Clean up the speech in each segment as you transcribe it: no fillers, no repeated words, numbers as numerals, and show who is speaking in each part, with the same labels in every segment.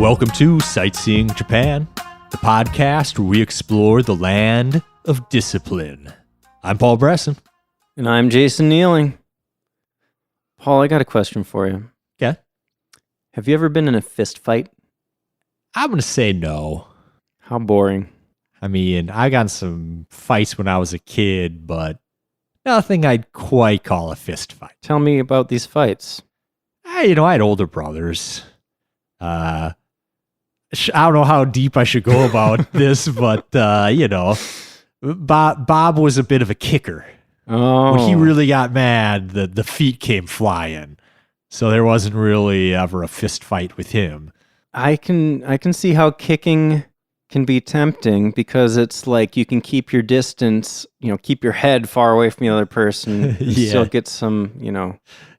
Speaker 1: Welcome to Sightseeing Japan, the podcast where we explore the land of discipline. I'm Paul Bresson.
Speaker 2: And I'm Jason Nealing. Paul, I got a question for you.
Speaker 1: Okay.
Speaker 2: Have you ever been in a fist fight?
Speaker 1: I'm going to say no.
Speaker 2: How boring.
Speaker 1: I mean, I got in some fights when I was a kid, but nothing I'd quite call a fist fight.
Speaker 2: Tell me about these fights.
Speaker 1: I had older brothers. I don't know how deep I should go about this, but, Bob was a bit of a kicker.
Speaker 2: Oh.
Speaker 1: When he really got mad, the feet came flying. So there wasn't really ever a fist fight with him.
Speaker 2: I can see how kicking can be tempting because it's like you can keep your distance, keep your head far away from the other person and
Speaker 1: Yeah.
Speaker 2: still get some,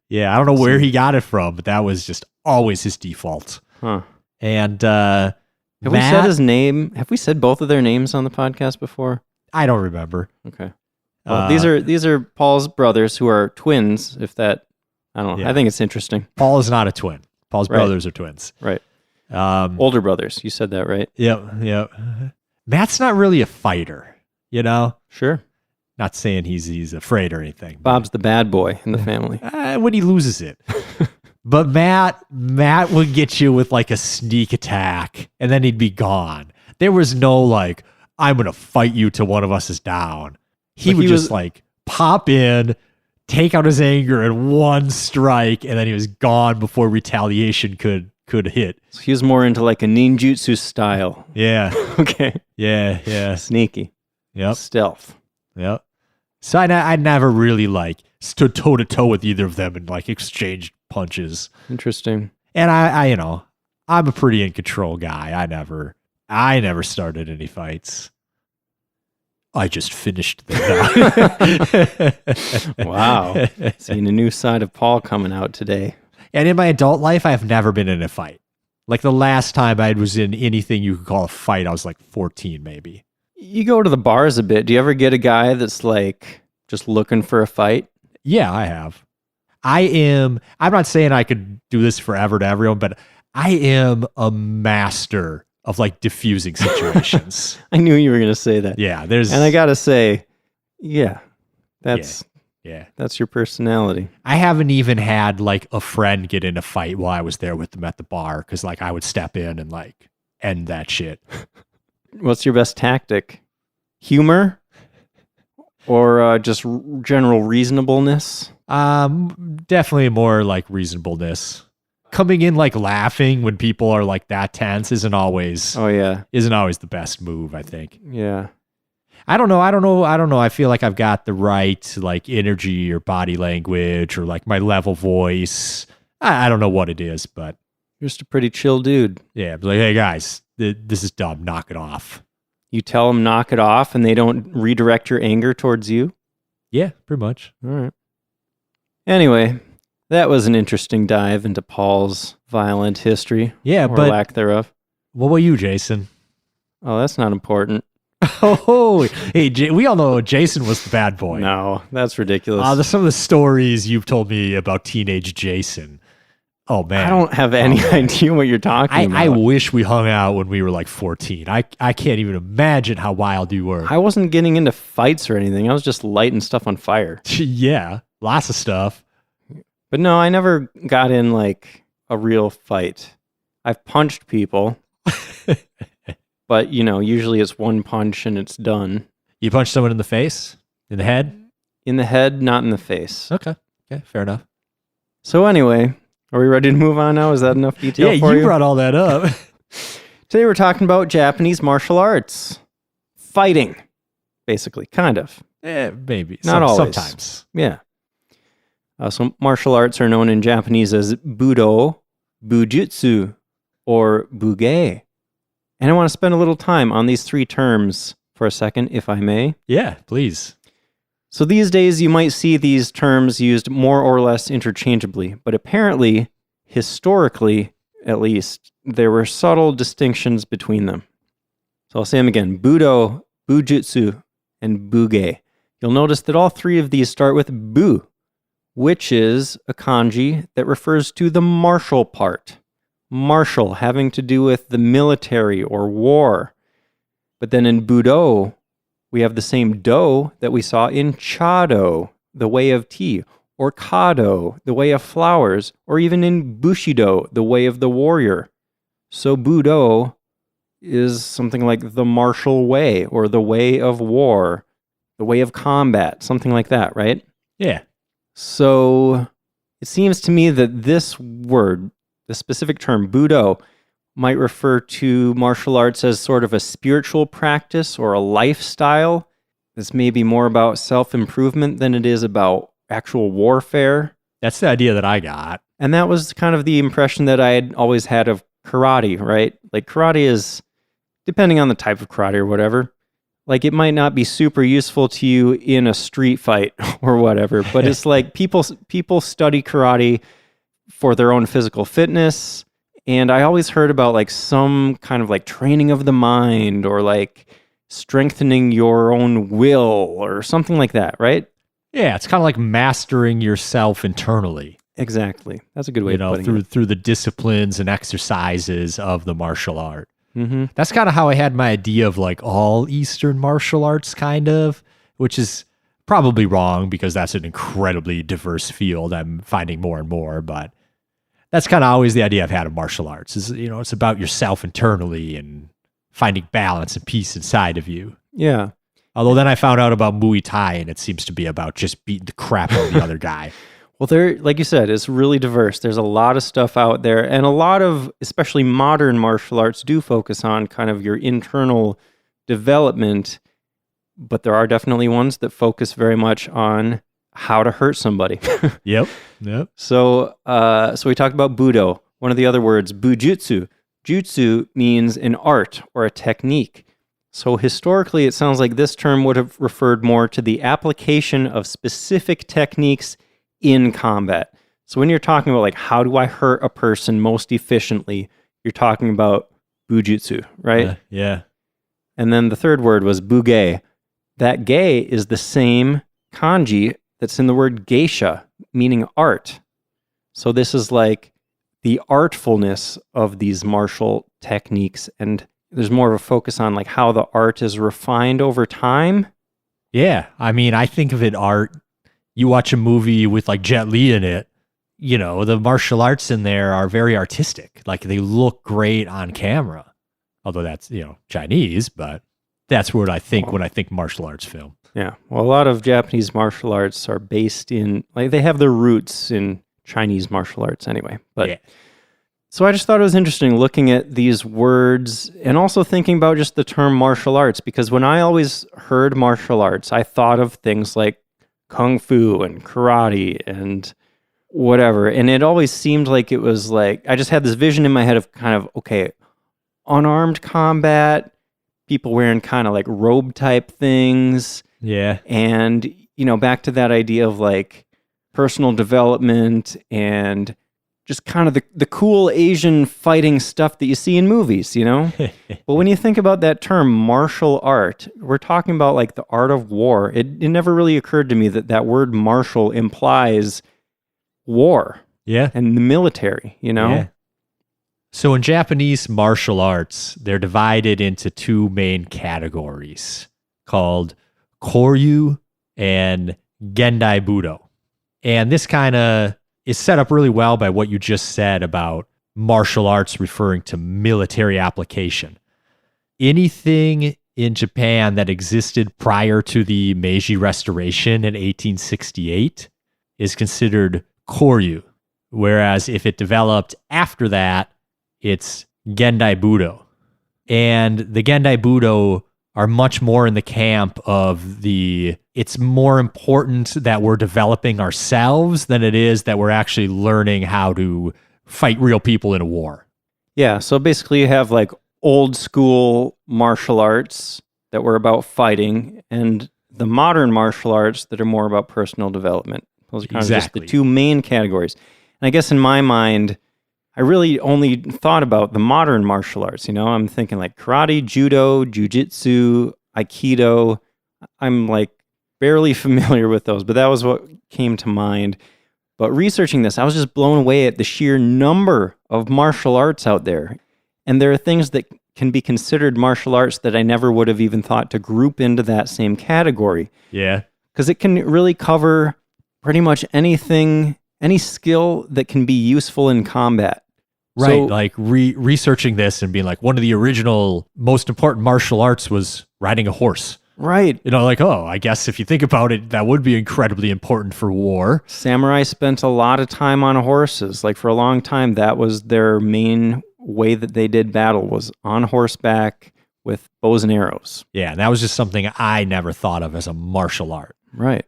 Speaker 1: Yeah, I don't know where he got it from, but that was just always his default.
Speaker 2: Huh.
Speaker 1: And
Speaker 2: Have we said his name? Have we said both of their names on the podcast before?
Speaker 1: I don't remember.
Speaker 2: Okay. Well, these are Paul's brothers who are twins, if that, I don't know.
Speaker 1: Yeah.
Speaker 2: I think it's interesting.
Speaker 1: Paul is not a twin. Paul's
Speaker 2: Right.
Speaker 1: brothers are twins.
Speaker 2: Right. Older brothers. You said that, right?
Speaker 1: Yep. Matt's not really a fighter,
Speaker 2: Sure.
Speaker 1: Not saying he's afraid or anything.
Speaker 2: Bob's the bad boy in the family.
Speaker 1: When he loses it. But Matt would get you with like a sneak attack and then he'd be gone. There was no like, I'm going to fight you till one of us is down. He would just like pop in, take out his anger in one strike, and then he was gone before retaliation could hit.
Speaker 2: So he was more into like a ninjutsu style.
Speaker 1: Yeah.
Speaker 2: Okay.
Speaker 1: Yeah.
Speaker 2: Sneaky.
Speaker 1: Yep.
Speaker 2: Stealth.
Speaker 1: Yep. So I never really like stood toe to toe with either of them and like exchanged punches.
Speaker 2: Interesting.
Speaker 1: And I'm a pretty in control guy. I never started any fights. I just finished them.
Speaker 2: Wow. Seeing a new side of Paul coming out today.
Speaker 1: And in my adult life, I have never been in a fight. Like the last time I was in anything you could call a fight, I was like 14 maybe.
Speaker 2: You go to the bars a bit. Do you ever get a guy that's like just looking for a fight?
Speaker 1: Yeah, I have. I'm not saying I could do this forever to everyone, but I am a master of like diffusing situations.
Speaker 2: I knew you were going to say that.
Speaker 1: Yeah,
Speaker 2: And I got to say, yeah, that's your personality.
Speaker 1: I haven't even had like a friend get in a fight while I was there with them at the bar because like I would step in and like end that shit.
Speaker 2: What's your best tactic? Humor? Or just general reasonableness?
Speaker 1: Definitely more like reasonableness. Coming in like laughing when people are like that tense isn't always the best move, I think.
Speaker 2: Yeah.
Speaker 1: I don't know. I feel like I've got the right like energy or body language or like my level voice. I don't know what it is, but
Speaker 2: You're just a pretty chill dude.
Speaker 1: yeah, but like, hey guys, this is dumb. Knock it off.
Speaker 2: You tell them knock it off and they don't redirect your anger towards you?
Speaker 1: Yeah, pretty much.
Speaker 2: All right. Anyway, that was an interesting dive into Paul's violent history.
Speaker 1: Yeah,
Speaker 2: or
Speaker 1: but
Speaker 2: lack thereof.
Speaker 1: what about you, Jason?
Speaker 2: Oh, that's not important.
Speaker 1: Oh, hey, we all know Jason was the bad boy.
Speaker 2: No, that's ridiculous.
Speaker 1: Some of the stories you've told me about teenage Jason. Oh, man.
Speaker 2: I don't have any idea what you're talking about.
Speaker 1: I wish we hung out when we were like 14. I can't even imagine how wild you were.
Speaker 2: I wasn't getting into fights or anything. I was just lighting stuff on fire.
Speaker 1: Yeah, lots of stuff.
Speaker 2: But no, I never got in like a real fight. I've punched people. But, usually it's one punch and it's done.
Speaker 1: You punched someone in the face? In the head?
Speaker 2: In the head, not in the face.
Speaker 1: Okay, fair enough.
Speaker 2: So anyway, are we ready to move on now? Is that enough detail for you?
Speaker 1: Yeah, you brought all that up.
Speaker 2: Today we're talking about Japanese martial arts. Fighting, basically, kind of.
Speaker 1: Maybe.
Speaker 2: Not always.
Speaker 1: Sometimes.
Speaker 2: Yeah. So martial arts are known in Japanese as Budo, Bujutsu, or Bugei. And I want to spend a little time on these three terms for a second, if I may.
Speaker 1: Yeah, please.
Speaker 2: So these days you might see these terms used more or less interchangeably, but apparently, historically at least, there were subtle distinctions between them. So I'll say them again. Budo, Bujutsu, and Bugei. You'll notice that all three of these start with Bu, which is a kanji that refers to the martial part. martial, having to do with the military or war. But then in Budo, we have the same do that we saw in Chado, the way of tea, or Kado, the way of flowers, or even in Bushido, the way of the warrior. So Budo is something like the martial way, or the way of war, the way of combat, something like that, right?
Speaker 1: Yeah.
Speaker 2: So it seems to me that this word, the specific term Budo, might refer to martial arts as sort of a spiritual practice or a lifestyle. This may be more about self-improvement than it is about actual warfare.
Speaker 1: That's the idea that I got.
Speaker 2: And that was kind of the impression that I had always had of karate, right? Like karate is, depending on the type of karate or whatever, like it might not be super useful to you in a street fight or whatever, but it's like people study karate for their own physical fitness. And I always heard about like some kind of like training of the mind or like strengthening your own will or something like that, right?
Speaker 1: Yeah, it's kind of like mastering yourself internally.
Speaker 2: Exactly. That's a good way of putting it.
Speaker 1: Through the disciplines and exercises of the martial art.
Speaker 2: Mm-hmm.
Speaker 1: That's kind of how I had my idea of like all Eastern martial arts, kind of, which is probably wrong because that's an incredibly diverse field I'm finding more and more. But that's kind of always the idea I've had of martial arts is, it's about yourself internally and finding balance and peace inside of you.
Speaker 2: Yeah.
Speaker 1: Although then I found out about Muay Thai and it seems to be about just beating the crap out of the other guy.
Speaker 2: Well, there, like you said, it's really diverse. There's a lot of stuff out there, and a lot of, especially modern martial arts, do focus on kind of your internal development, but there are definitely ones that focus very much on how to hurt somebody.
Speaker 1: Yep.
Speaker 2: So we talked about Budo. One of the other words, Bujutsu. Jutsu means an art or a technique. So historically, it sounds like this term would have referred more to the application of specific techniques in combat. So when you're talking about like, how do I hurt a person most efficiently, you're talking about Bujutsu, right?
Speaker 1: Yeah.
Speaker 2: And then the third word was Buge. That ge is the same kanji that's in the word geisha, meaning art. So this is like the artfulness of these martial techniques, and there's more of a focus on like how the art is refined over time.
Speaker 1: Yeah. I mean, I think of it art. You watch a movie with like Jet Li in it, the martial arts in there are very artistic. Like they look great on camera. Although that's, Chinese, but that's what I think when I think martial arts film.
Speaker 2: Yeah. Well, a lot of Japanese martial arts are based in, like they have their roots in Chinese martial arts anyway. But
Speaker 1: yeah.
Speaker 2: So I just thought it was interesting looking at these words and also thinking about just the term martial arts, because when I always heard martial arts, I thought of things like kung fu and karate and whatever. And it always seemed like it was like, I just had this vision in my head of kind of, okay, unarmed combat, people wearing kind of like robe type things.
Speaker 1: Yeah.
Speaker 2: And, back to that idea of like personal development and just kind of the cool Asian fighting stuff that you see in movies, But when you think about that term, martial art, we're talking about like the art of war. It never really occurred to me that word martial implies war.
Speaker 1: Yeah.
Speaker 2: And the military,
Speaker 1: Yeah. So in Japanese martial arts, they're divided into two main categories called Koryu and Gendai Budo. And this kind of is set up really well by what you just said about martial arts referring to military application. Anything in Japan that existed prior to the Meiji Restoration in 1868 is considered Koryu, whereas if it developed after that, it's Gendai Budo. And the Gendai Budo are much more in the camp of it's more important that we're developing ourselves than it is that we're actually learning how to fight real people in a war.
Speaker 2: Yeah, so basically you have like old school martial arts that were about fighting and the modern martial arts that are more about personal development. Those are kind of just the two main categories. And I guess in my mind, I really only thought about the modern martial arts. I'm thinking like karate, judo, jujutsu, aikido. I'm like barely familiar with those, but that was what came to mind. But researching this, I was just blown away at the sheer number of martial arts out there. And there are things that can be considered martial arts that I never would have even thought to group into that same category.
Speaker 1: Yeah.
Speaker 2: Because it can really cover pretty much anything, any skill that can be useful in combat.
Speaker 1: Right.
Speaker 2: So,
Speaker 1: like researching this and being like, one of the original most important martial arts was riding a horse.
Speaker 2: right.
Speaker 1: You know, like, oh, I guess if you think about it, that would be incredibly important for war.
Speaker 2: Samurai spent a lot of time on horses. Like for a long time, that was their main way that they did battle, was on horseback with bows and arrows.
Speaker 1: Yeah, and that was just something I never thought of as a martial art.
Speaker 2: Right.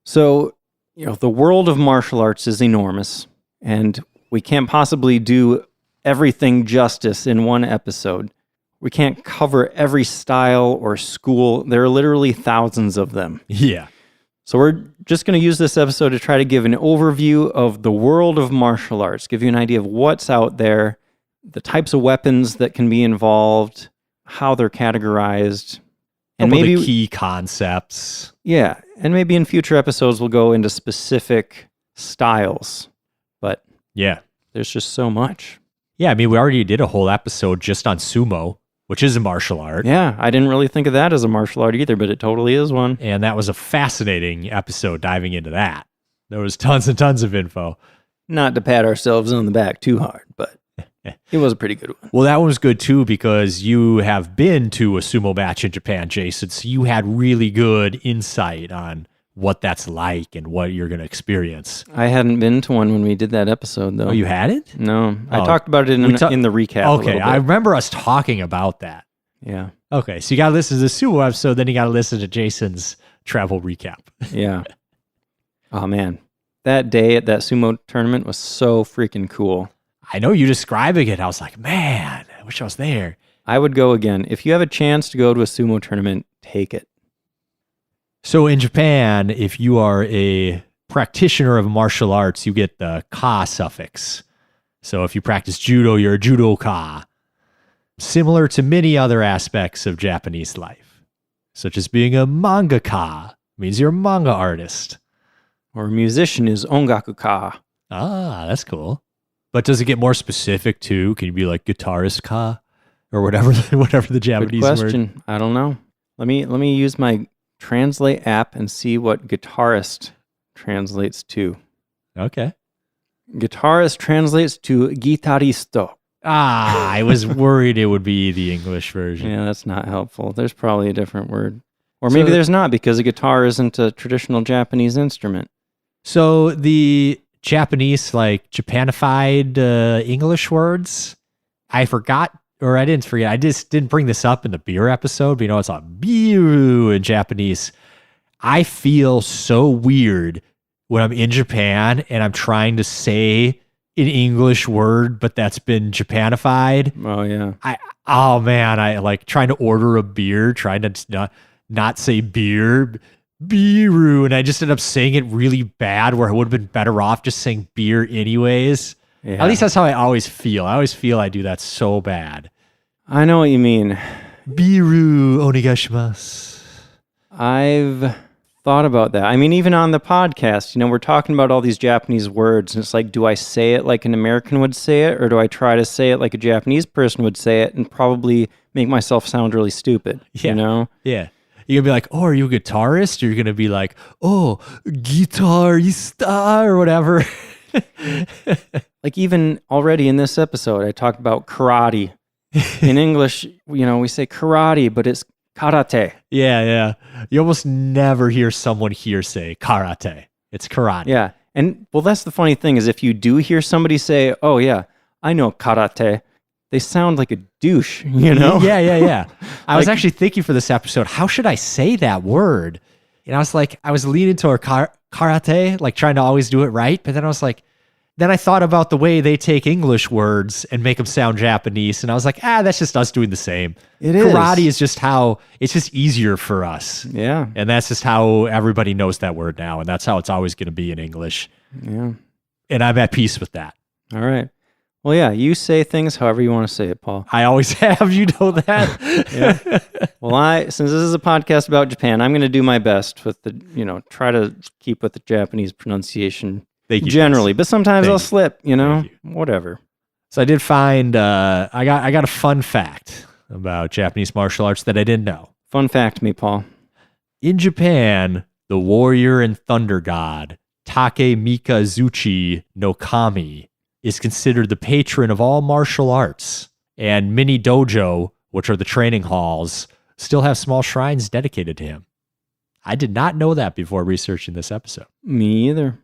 Speaker 2: So, the world of martial arts is enormous, and we can't possibly do everything justice in one episode. We can't cover every style or school. There are literally thousands of them.
Speaker 1: Yeah.
Speaker 2: So we're just going to use this episode to try to give an overview of the world of martial arts, give you an idea of what's out there, the types of weapons that can be involved, how they're categorized, and maybe
Speaker 1: the key concepts.
Speaker 2: Yeah, and maybe in future episodes we'll go into specific styles. But
Speaker 1: Yeah.
Speaker 2: there's just so much.
Speaker 1: Yeah, I mean, we already did a whole episode just on sumo, which is a martial art.
Speaker 2: Yeah, I didn't really think of that as a martial art either, but it totally is one.
Speaker 1: And that was a fascinating episode diving into that. There was tons and tons of info.
Speaker 2: Not to pat ourselves on the back too hard, but it was a pretty good one.
Speaker 1: Well, that one was good too because you have been to a sumo match in Japan, Jason, so you had really good insight on what that's like and what you're going to experience.
Speaker 2: I hadn't been to one when we did that episode, though.
Speaker 1: Oh, you hadn't?
Speaker 2: No, I
Speaker 1: Oh.
Speaker 2: talked about it in the recap. a
Speaker 1: Okay,
Speaker 2: little
Speaker 1: I
Speaker 2: bit.
Speaker 1: remember us talking about that.
Speaker 2: Yeah,
Speaker 1: Okay, so you got to listen to the sumo episode, then you got to listen to Jason's travel recap.
Speaker 2: yeah. Oh man, that day at that sumo tournament was so freaking cool.
Speaker 1: I know you describing it. I was like, man, I wish I was there.
Speaker 2: I would go again. If you have a chance to go to a sumo tournament, take it.
Speaker 1: So in Japan, if you are a practitioner of martial arts, you get the ka suffix. So if you practice judo, you're a judoka. Similar to many other aspects of Japanese life, such as being a mangaka, means you're a manga artist.
Speaker 2: Or a musician is ongaku-ka.
Speaker 1: Ah, that's cool. But does it get more specific too? Can you be like guitarist ka or whatever the
Speaker 2: Good
Speaker 1: Japanese word?
Speaker 2: question. I don't know. Let me use my Translate app and see what guitarist translates to.
Speaker 1: Okay.
Speaker 2: Guitarist translates to guitaristo.
Speaker 1: Ah, I was worried it would be the English version.
Speaker 2: Yeah, that's not helpful. There's probably a different word. Or maybe there's not, because a guitar isn't a traditional Japanese instrument.
Speaker 1: So the Japanese, like Japanified English words, I forgot, or I didn't forget. I just didn't bring this up in the beer episode, but it's like biru in Japanese. I feel so weird when I'm in Japan and I'm trying to say an English word, but that's been Japanified.
Speaker 2: Oh, yeah.
Speaker 1: I like trying to order a beer, trying to not say beer, biru, and I just ended up saying it really bad where I would have been better off just saying beer anyways.
Speaker 2: Yeah.
Speaker 1: At least that's how I always feel. I always feel I do that so bad.
Speaker 2: I know what you mean.
Speaker 1: Biru onegaishimasu.
Speaker 2: I've thought about that. I mean, even on the podcast, we're talking about all these Japanese words, and it's like, do I say it like an American would say it, or do I try to say it like a Japanese person would say it and probably make myself sound really stupid?
Speaker 1: Yeah. Yeah. You're going to be like, oh, are you a guitarist? Or you're going to be like, oh, guitarista or whatever.
Speaker 2: Like even already in this episode, I talked about karate. In English, we say karate, but it's karate.
Speaker 1: Yeah. You almost never hear someone here say karate. It's karate.
Speaker 2: Yeah. And well, that's the funny thing is if you do hear somebody say, oh yeah, I know karate, they sound like a douche,
Speaker 1: Yeah. I was actually thinking for this episode, how should I say that word? And I was leaning toward karate, like trying to always do it right. But then I was like, then I thought about the way they take English words and make them sound Japanese. And I was like, that's just us doing the same.
Speaker 2: It is.
Speaker 1: Karate is just how, it's just easier for us.
Speaker 2: Yeah.
Speaker 1: And that's just how everybody knows that word now. And that's how it's always going to be in English.
Speaker 2: Yeah.
Speaker 1: And I'm at peace with that.
Speaker 2: All right. Well, yeah, you say things however you want to say it, Paul.
Speaker 1: I always have, you know that.
Speaker 2: Yeah. Well, since this is a podcast about Japan, I'm going to do my best with try to keep with the Japanese pronunciation.
Speaker 1: Thank you.
Speaker 2: Generally, but sometimes
Speaker 1: Thank
Speaker 2: I'll
Speaker 1: you.
Speaker 2: slip, you know,
Speaker 1: Thank
Speaker 2: whatever.
Speaker 1: So I did find I got a fun fact about Japanese martial arts that I didn't know.
Speaker 2: Fun fact me, Paul.
Speaker 1: In Japan, the warrior and thunder god Takemikazuchi no Kami is considered the patron of all martial arts, and many dojo, which are the training halls, still have small shrines dedicated to him. I did not know that before researching this episode.
Speaker 2: Me either.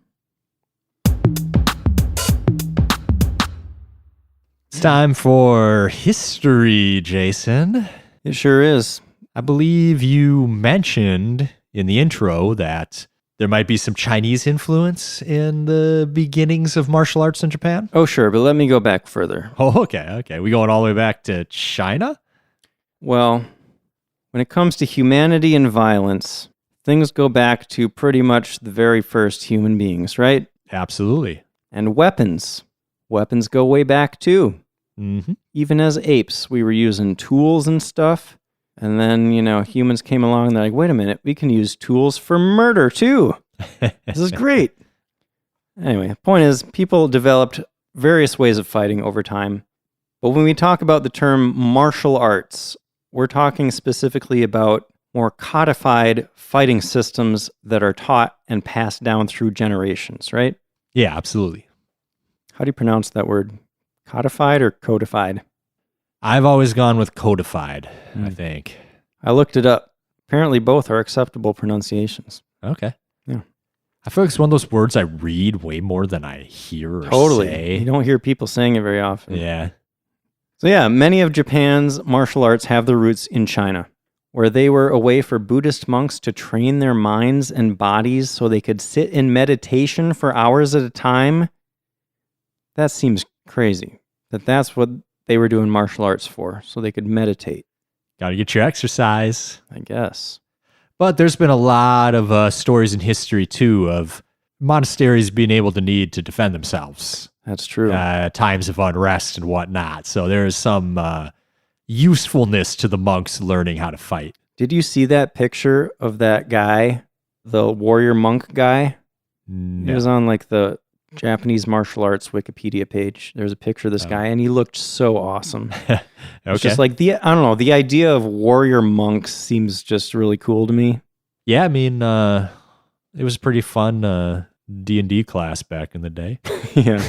Speaker 1: It's time for history, Jason.
Speaker 2: It sure is.
Speaker 1: I believe you mentioned in the intro that there might be some Chinese influence in the beginnings of martial arts in Japan.
Speaker 2: Oh, sure, but let me go back further.
Speaker 1: Oh, okay. We going all the way back to China?
Speaker 2: Well, when it comes to humanity and violence, things go back to pretty much the very first human beings, right?
Speaker 1: Absolutely.
Speaker 2: And weapons. Weapons go way back too.
Speaker 1: Mm-hmm.
Speaker 2: Even as apes, we were using tools and stuff. And then, humans came along and they're like, wait a minute, we can use tools for murder too. This is great. Anyway, the point is, people developed various ways of fighting over time. But when we talk about the term martial arts, we're talking specifically about more codified fighting systems that are taught and passed down through generations, right?
Speaker 1: Yeah, absolutely.
Speaker 2: How do you pronounce that word? Codified or codified?
Speaker 1: I've always gone with codified, I think.
Speaker 2: I looked it up. Apparently both are acceptable pronunciations.
Speaker 1: Okay.
Speaker 2: Yeah.
Speaker 1: I feel like it's one of those words I read way more than I hear or
Speaker 2: Totally.
Speaker 1: say.
Speaker 2: You don't hear people saying it very often.
Speaker 1: Yeah.
Speaker 2: So yeah, many of Japan's martial arts have their roots in China, where they were a way for Buddhist monks to train their minds and bodies so they could sit in meditation for hours at a time. That seems crazy. That's what they were doing martial arts for, so they could meditate.
Speaker 1: Got to get your exercise.
Speaker 2: I guess.
Speaker 1: But there's been a lot of stories in history, too, of monasteries being able to need to defend themselves.
Speaker 2: That's true.
Speaker 1: Times of unrest and whatnot. So there is some usefulness to the monks learning how to fight.
Speaker 2: Did you see that picture of that guy, the warrior monk guy?
Speaker 1: No.
Speaker 2: It was on like the Japanese martial arts Wikipedia page. There's a picture of this guy, and he looked so awesome.
Speaker 1: Okay.
Speaker 2: It's just like the idea of warrior monks seems just really cool to me.
Speaker 1: Yeah, I mean, it was a pretty fun D&D class back in the day.
Speaker 2: Yeah.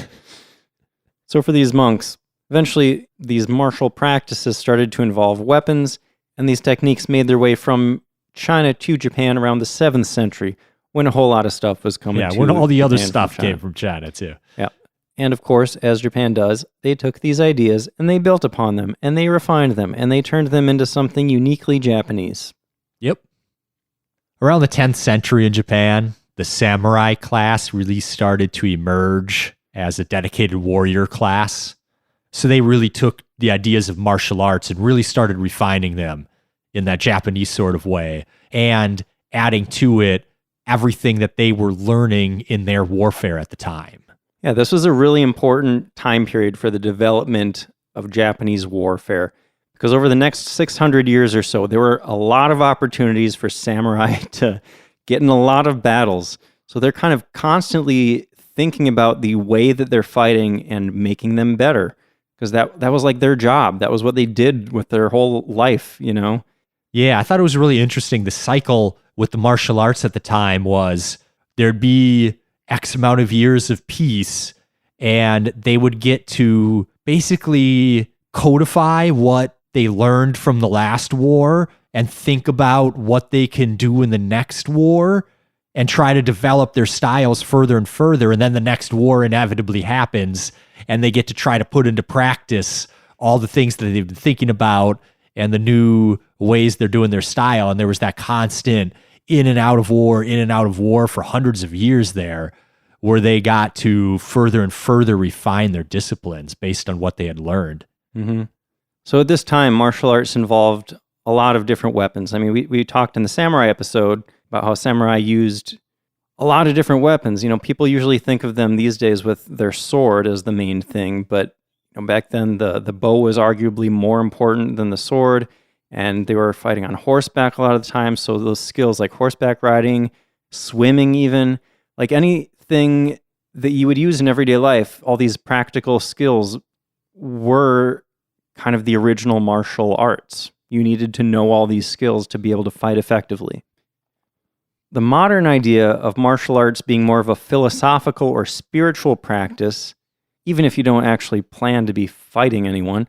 Speaker 2: So for these monks, eventually these martial practices started to involve weapons, and these techniques made their way from China to Japan around the 7th century, when a whole lot of stuff was coming to
Speaker 1: when all the other
Speaker 2: Japan
Speaker 1: stuff
Speaker 2: from China.
Speaker 1: came from China, too.
Speaker 2: Yeah. And of course, as Japan does, they took these ideas and they built upon them, and they refined them, and they turned them into something uniquely Japanese.
Speaker 1: Yep. Around the 10th century in Japan, the samurai class really started to emerge as a dedicated warrior class. So they really took the ideas of martial arts and really started refining them in that Japanese sort of way, and adding to it everything that they were learning in their warfare at the time.
Speaker 2: Yeah, this was a really important time period for the development of Japanese warfare, because over the next 600 years or so, there were a lot of opportunities for samurai to get in a lot of battles. So they're kind of constantly thinking about the way that they're fighting and making them better, because that was like their job. That was what they did with their whole life,
Speaker 1: Yeah, I thought it was really interesting. The cycle with the martial arts at the time was there'd be X amount of years of peace, and they would get to basically codify what they learned from the last war and think about what they can do in the next war and try to develop their styles further and further. And then the next war inevitably happens, and they get to try to put into practice all the things that they've been thinking about and the new ways they're doing their style. And there was that constant in and out of war for hundreds of years there, where they got to further and further refine their disciplines based on what they had learned.
Speaker 2: Mm-hmm. So at this time, martial arts involved a lot of different weapons. I mean, we talked in the samurai episode about how samurai used a lot of different weapons. People usually think of them these days with their sword as the main thing, but back then the bow was arguably more important than the sword, and they were fighting on horseback a lot of the time. So those skills like horseback riding, swimming even, like anything that you would use in everyday life, all these practical skills were kind of the original martial arts. You needed to know all these skills to be able to fight effectively. The modern idea of martial arts being more of a philosophical or spiritual practice, even if you don't actually plan to be fighting anyone,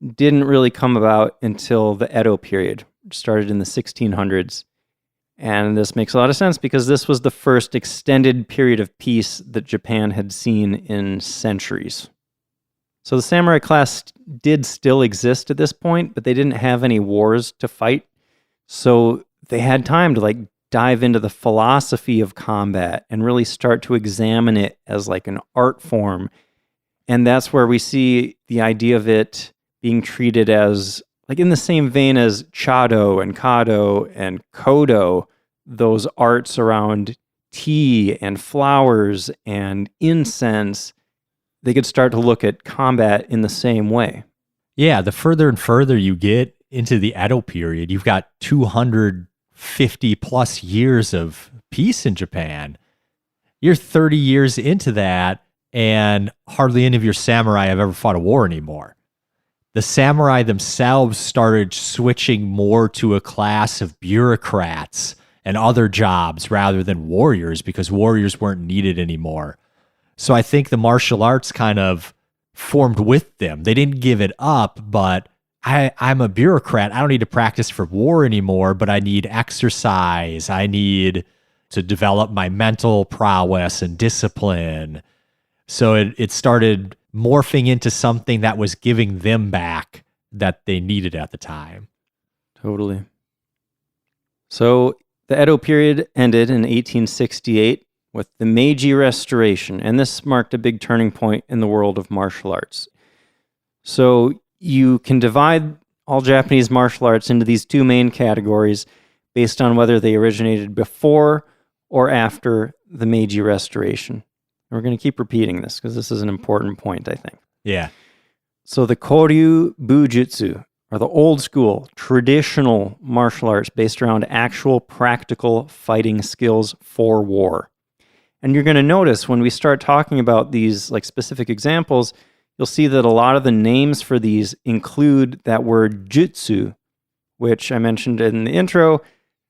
Speaker 2: didn't really come about until the Edo period, which started in the 1600s. And this makes a lot of sense because this was the first extended period of peace that Japan had seen in centuries. So the samurai class did still exist at this point, but they didn't have any wars to fight. So they had time to dive into the philosophy of combat and really start to examine it as like an art form. And that's where we see the idea of it being treated as like in the same vein as Chado and Kado and Kodo, those arts around tea and flowers and incense, they could start to look at combat in the same way.
Speaker 1: Yeah, the further and further you get into the Edo period, you've got 250 plus years of peace in Japan. You're 30 years into that, and hardly any of your samurai have ever fought a war anymore. The samurai themselves started switching more to a class of bureaucrats and other jobs rather than warriors because warriors weren't needed anymore. So I think the martial arts kind of formed with them. They didn't give it up, but I'm a bureaucrat. I don't need to practice for war anymore, but I need exercise. I need to develop my mental prowess and discipline. So it started morphing into something that was giving them back that they needed at the time.
Speaker 2: Totally. So the Edo period ended in 1868 with the Meiji Restoration, and this marked a big turning point in the world of martial arts. So you can divide all Japanese martial arts into these two main categories based on whether they originated before or after the Meiji Restoration. And we're going to keep repeating this because this is an important point, I think.
Speaker 1: Yeah.
Speaker 2: So the Koryu Bujutsu are the old school, traditional martial arts based around actual practical fighting skills for war. And you're going to notice when we start talking about these like specific examples, you'll see that a lot of the names for these include that word jutsu, which I mentioned in the intro,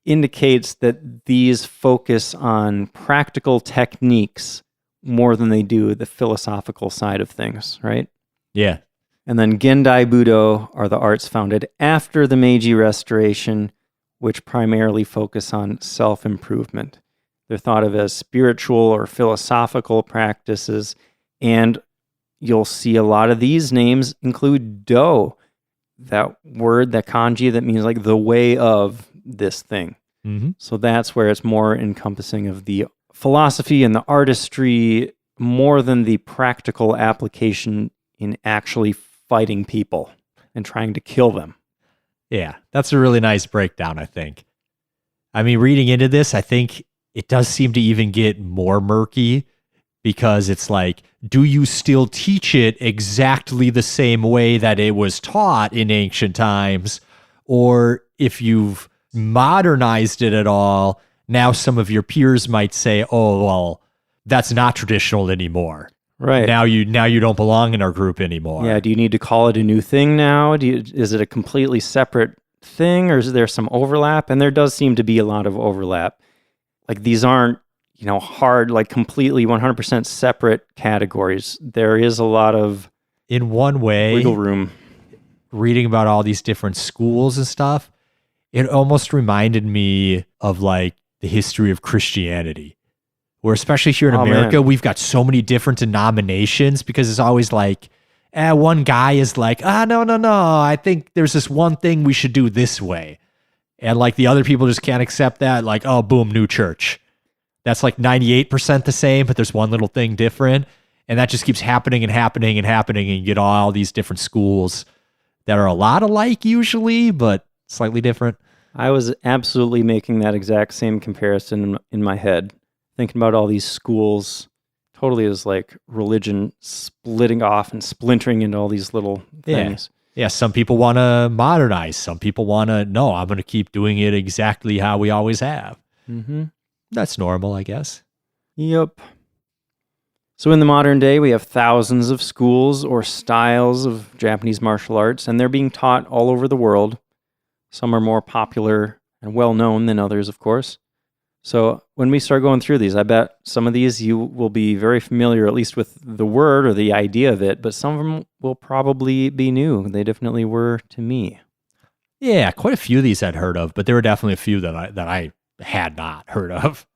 Speaker 2: indicates that these focus on practical techniques more than they do the philosophical side of things, right?
Speaker 1: Yeah.
Speaker 2: And then Gendai Budo are the arts founded after the Meiji Restoration, which primarily focus on self-improvement. They're thought of as spiritual or philosophical practices, and you'll see a lot of these names include do, that word, that kanji that means like the way of this thing.
Speaker 1: Mm-hmm.
Speaker 2: So that's where it's more encompassing of the philosophy and the artistry more than the practical application in actually fighting people and trying to kill them.
Speaker 1: Yeah, that's a really nice breakdown, I think. I mean, reading into this, I think it does seem to even get more murky because it's like, do you still teach it exactly the same way that it was taught in ancient times? Or if you've modernized it at all, now some of your peers might say, oh, well, that's not traditional anymore.
Speaker 2: Right.
Speaker 1: Now you don't belong in our group anymore.
Speaker 2: Yeah, do you need to call it a new thing now? Is it a completely separate thing, or is there some overlap? And there does seem to be a lot of overlap. Like these aren't, hard, like completely 100% separate categories. There is a lot of
Speaker 1: in one way
Speaker 2: wiggle room.
Speaker 1: Reading about all these different schools and stuff, it almost reminded me of like the history of Christianity, where especially here in America, we've got so many different denominations because it's always like, one guy is like, no, I think there's this one thing we should do this way. And like the other people just can't accept that. Like, oh, boom, new church. That's like 98% the same, but there's one little thing different. And that just keeps happening and happening and happening. And you get all these different schools that are a lot alike usually, but slightly different.
Speaker 2: I was absolutely making that exact same comparison in my head, thinking about all these schools totally as like religion splitting off and splintering into all these little things.
Speaker 1: Yeah, some people want to modernize. Some people want to, no, I'm going to keep doing it exactly how we always have.
Speaker 2: Mm-hmm.
Speaker 1: That's normal, I guess.
Speaker 2: Yep. So in the modern day, we have thousands of schools or styles of Japanese martial arts, and they're being taught all over the world. Some are more popular and well-known than others, of course. So when we start going through these, I bet some of these you will be very familiar, at least with the word or the idea of it, but some of them will probably be new. They definitely were to me.
Speaker 1: Yeah, quite a few of these I'd heard of, but there were definitely a few that I had not heard of.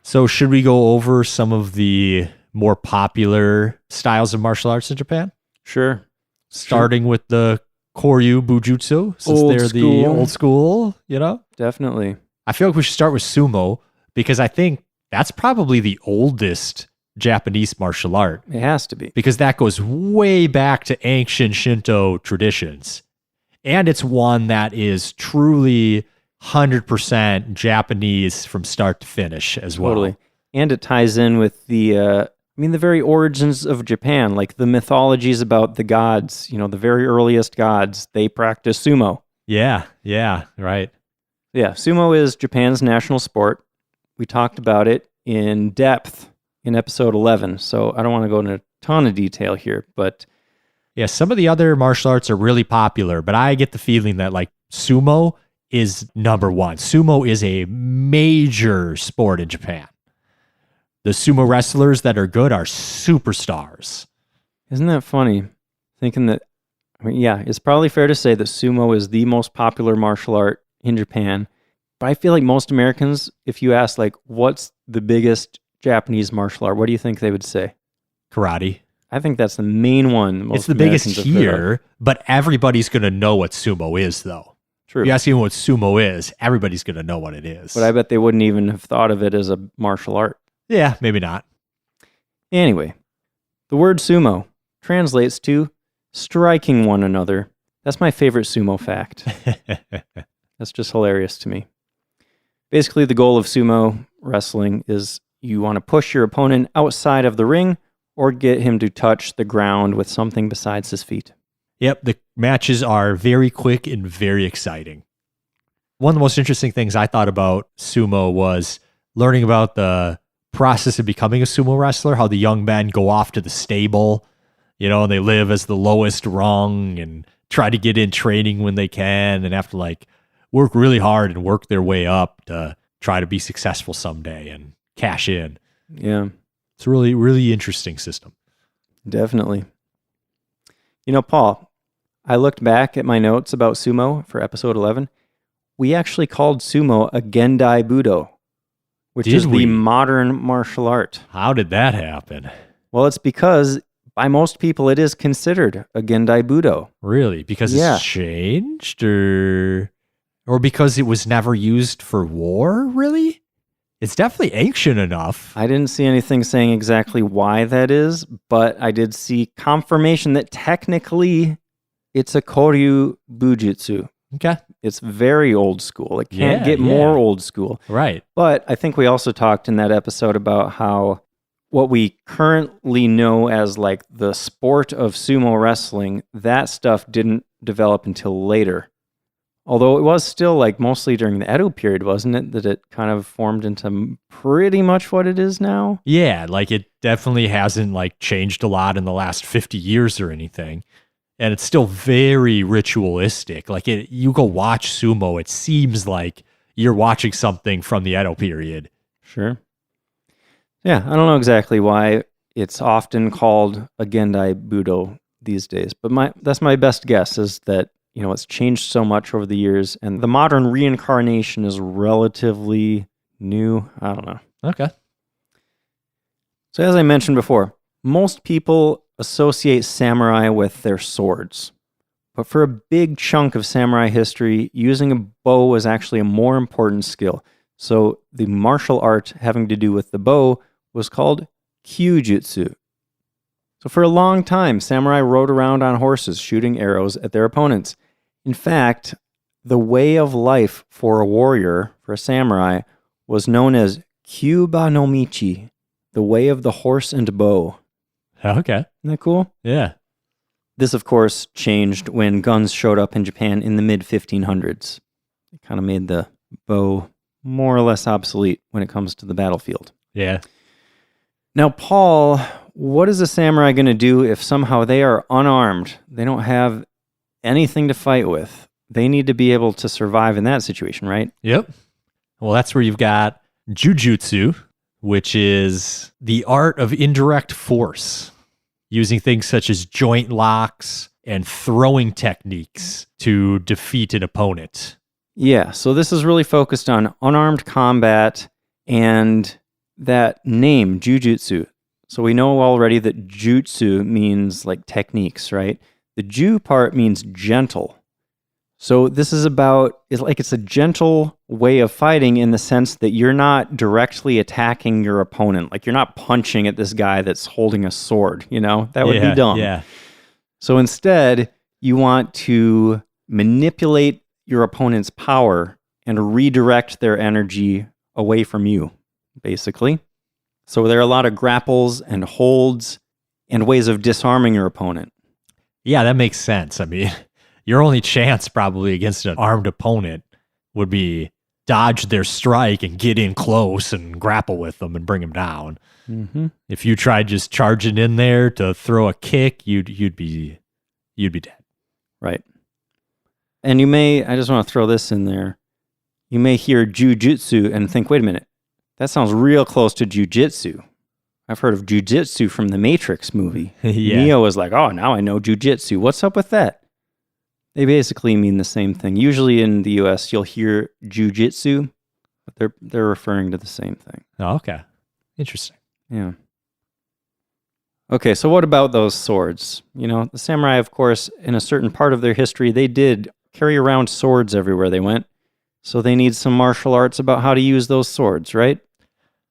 Speaker 1: So should we go over some of the more popular styles of martial arts in Japan?
Speaker 2: Sure.
Speaker 1: Starting with the Koryu Bujutsu, since
Speaker 2: Old
Speaker 1: they're
Speaker 2: school.
Speaker 1: the old school, you know?
Speaker 2: Definitely.
Speaker 1: I feel like we should start with Sumo because I think that's probably the oldest Japanese martial art
Speaker 2: It has to be.
Speaker 1: because that goes way back to ancient Shinto traditions. And it's one that is truly 100% Japanese from start to finish as well.
Speaker 2: Totally. And it ties in with the very origins of Japan, like the mythologies about the gods, the very earliest gods, they practice sumo.
Speaker 1: Yeah, right.
Speaker 2: Yeah, sumo is Japan's national sport. We talked about it in depth in episode 11, so I don't want to go into a ton of detail here, but
Speaker 1: Yeah, some of the other martial arts are really popular, but I get the feeling that like sumo is number one. Sumo is a major sport in Japan. The sumo wrestlers that are good are superstars.
Speaker 2: isn't that funny? Thinking that, it's probably fair to say that sumo is the most popular martial art in Japan, but I feel like most Americans, if you ask like, what's the biggest Japanese martial art, what do you think they would say?
Speaker 1: Karate.
Speaker 2: I think that's the main one. Most
Speaker 1: It's the
Speaker 2: Americans
Speaker 1: biggest
Speaker 2: have heard of.
Speaker 1: here, but everybody's going to know what sumo is, though.
Speaker 2: True.
Speaker 1: If you ask anyone what sumo is, everybody's going to know what it is.
Speaker 2: But I bet they wouldn't even have thought of it as a martial art.
Speaker 1: Yeah, maybe not.
Speaker 2: Anyway, the word sumo translates to striking one another. That's my favorite sumo fact. That's just hilarious to me. Basically, the goal of sumo wrestling is you want to push your opponent outside of the ring or get him to touch the ground with something besides his feet.
Speaker 1: Yep, the matches are very quick and very exciting. One of the most interesting things I thought about sumo was learning about the process of becoming a sumo wrestler, how the young men go off to the stable, and they live as the lowest rung and try to get in training when they can and have to like work really hard and work their way up to try to be successful someday and cash in.
Speaker 2: Yeah,
Speaker 1: It's a really, really interesting system.
Speaker 2: definitely. Paul, I looked back at my notes about sumo for episode 11. We actually called sumo a Gendai Budo, which
Speaker 1: Did
Speaker 2: is
Speaker 1: we?
Speaker 2: the modern martial art.
Speaker 1: How did that happen?
Speaker 2: Well, it's because by most people it is considered a Gendai Budo.
Speaker 1: Really? Because
Speaker 2: Yeah.
Speaker 1: it's changed or because it was never used for war, really? It's definitely ancient enough.
Speaker 2: I didn't see anything saying exactly why that is, but I did see confirmation that technically it's a Koryu Bujutsu.
Speaker 1: Okay.
Speaker 2: It's very old school. It can't
Speaker 1: Yeah,
Speaker 2: get
Speaker 1: yeah.
Speaker 2: more old school.
Speaker 1: Right.
Speaker 2: But I think we also talked in that episode about how what we currently know as like the sport of sumo wrestling, that stuff didn't develop until later. Although it was still like mostly during the Edo period, wasn't it, that it kind of formed into pretty much what it is now?
Speaker 1: Yeah, like it definitely hasn't like changed a lot in the last 50 years or anything. And it's still very ritualistic. Like you go watch sumo, it seems like you're watching something from the Edo period.
Speaker 2: Sure. Yeah, I don't know exactly why it's often called a Gendai Budo these days, but that's my best guess is that, it's changed so much over the years and the modern reincarnation is relatively new. I don't know.
Speaker 1: Okay.
Speaker 2: So as I mentioned before, most people associate samurai with their swords. But for a big chunk of samurai history, using a bow was actually a more important skill. So the martial art having to do with the bow was called Kyujutsu. So for a long time, samurai rode around on horses shooting arrows at their opponents. In fact, the way of life for a warrior, for a samurai, was known as Kyuba no Michi, the way of the horse and bow.
Speaker 1: Okay.
Speaker 2: Isn't that cool?
Speaker 1: Yeah.
Speaker 2: This, of course, changed when guns showed up in Japan in the mid-1500s. It kind of made the bow more or less obsolete when it comes to the battlefield.
Speaker 1: Yeah.
Speaker 2: Now, Paul, what is a samurai going to do if somehow they are unarmed? They don't have anything to fight with. They need to be able to survive in that situation, right?
Speaker 1: Yep. Well, that's where you've got Jujutsu, which is the art of indirect force, using things such as joint locks and throwing techniques to defeat an opponent.
Speaker 2: Yeah, so this is really focused on unarmed combat and that name, Jujutsu. So we know already that jutsu means like techniques, right? The ju part means gentle. So this is about, it's a gentle way of fighting in the sense that you're not directly attacking your opponent. Like you're not punching at this guy that's holding a sword, That would be dumb.
Speaker 1: Yeah.
Speaker 2: So instead, you want to manipulate your opponent's power and redirect their energy away from you, basically. So there are a lot of grapples and holds and ways of disarming your opponent.
Speaker 1: Yeah, that makes sense. I mean, your only chance probably against an armed opponent would be dodge their strike and get in close and grapple with them and bring them down.
Speaker 2: Mm-hmm.
Speaker 1: If you tried just charging in there to throw a kick, you'd be dead.
Speaker 2: Right. And I just want to throw this in there. You may hear jujutsu and think, wait a minute, that sounds real close to jujitsu. I've heard of jujitsu from the Matrix movie.
Speaker 1: Yeah.
Speaker 2: Neo was like, oh, now I know jujitsu. What's up with that? They basically mean the same thing. Usually in the US, you'll hear jujitsu, but they're referring to the same thing.
Speaker 1: Oh, okay. Interesting.
Speaker 2: Yeah. Okay, so what about those swords? The samurai, of course, in a certain part of their history, they did carry around swords everywhere they went. So they need some martial arts about how to use those swords, right?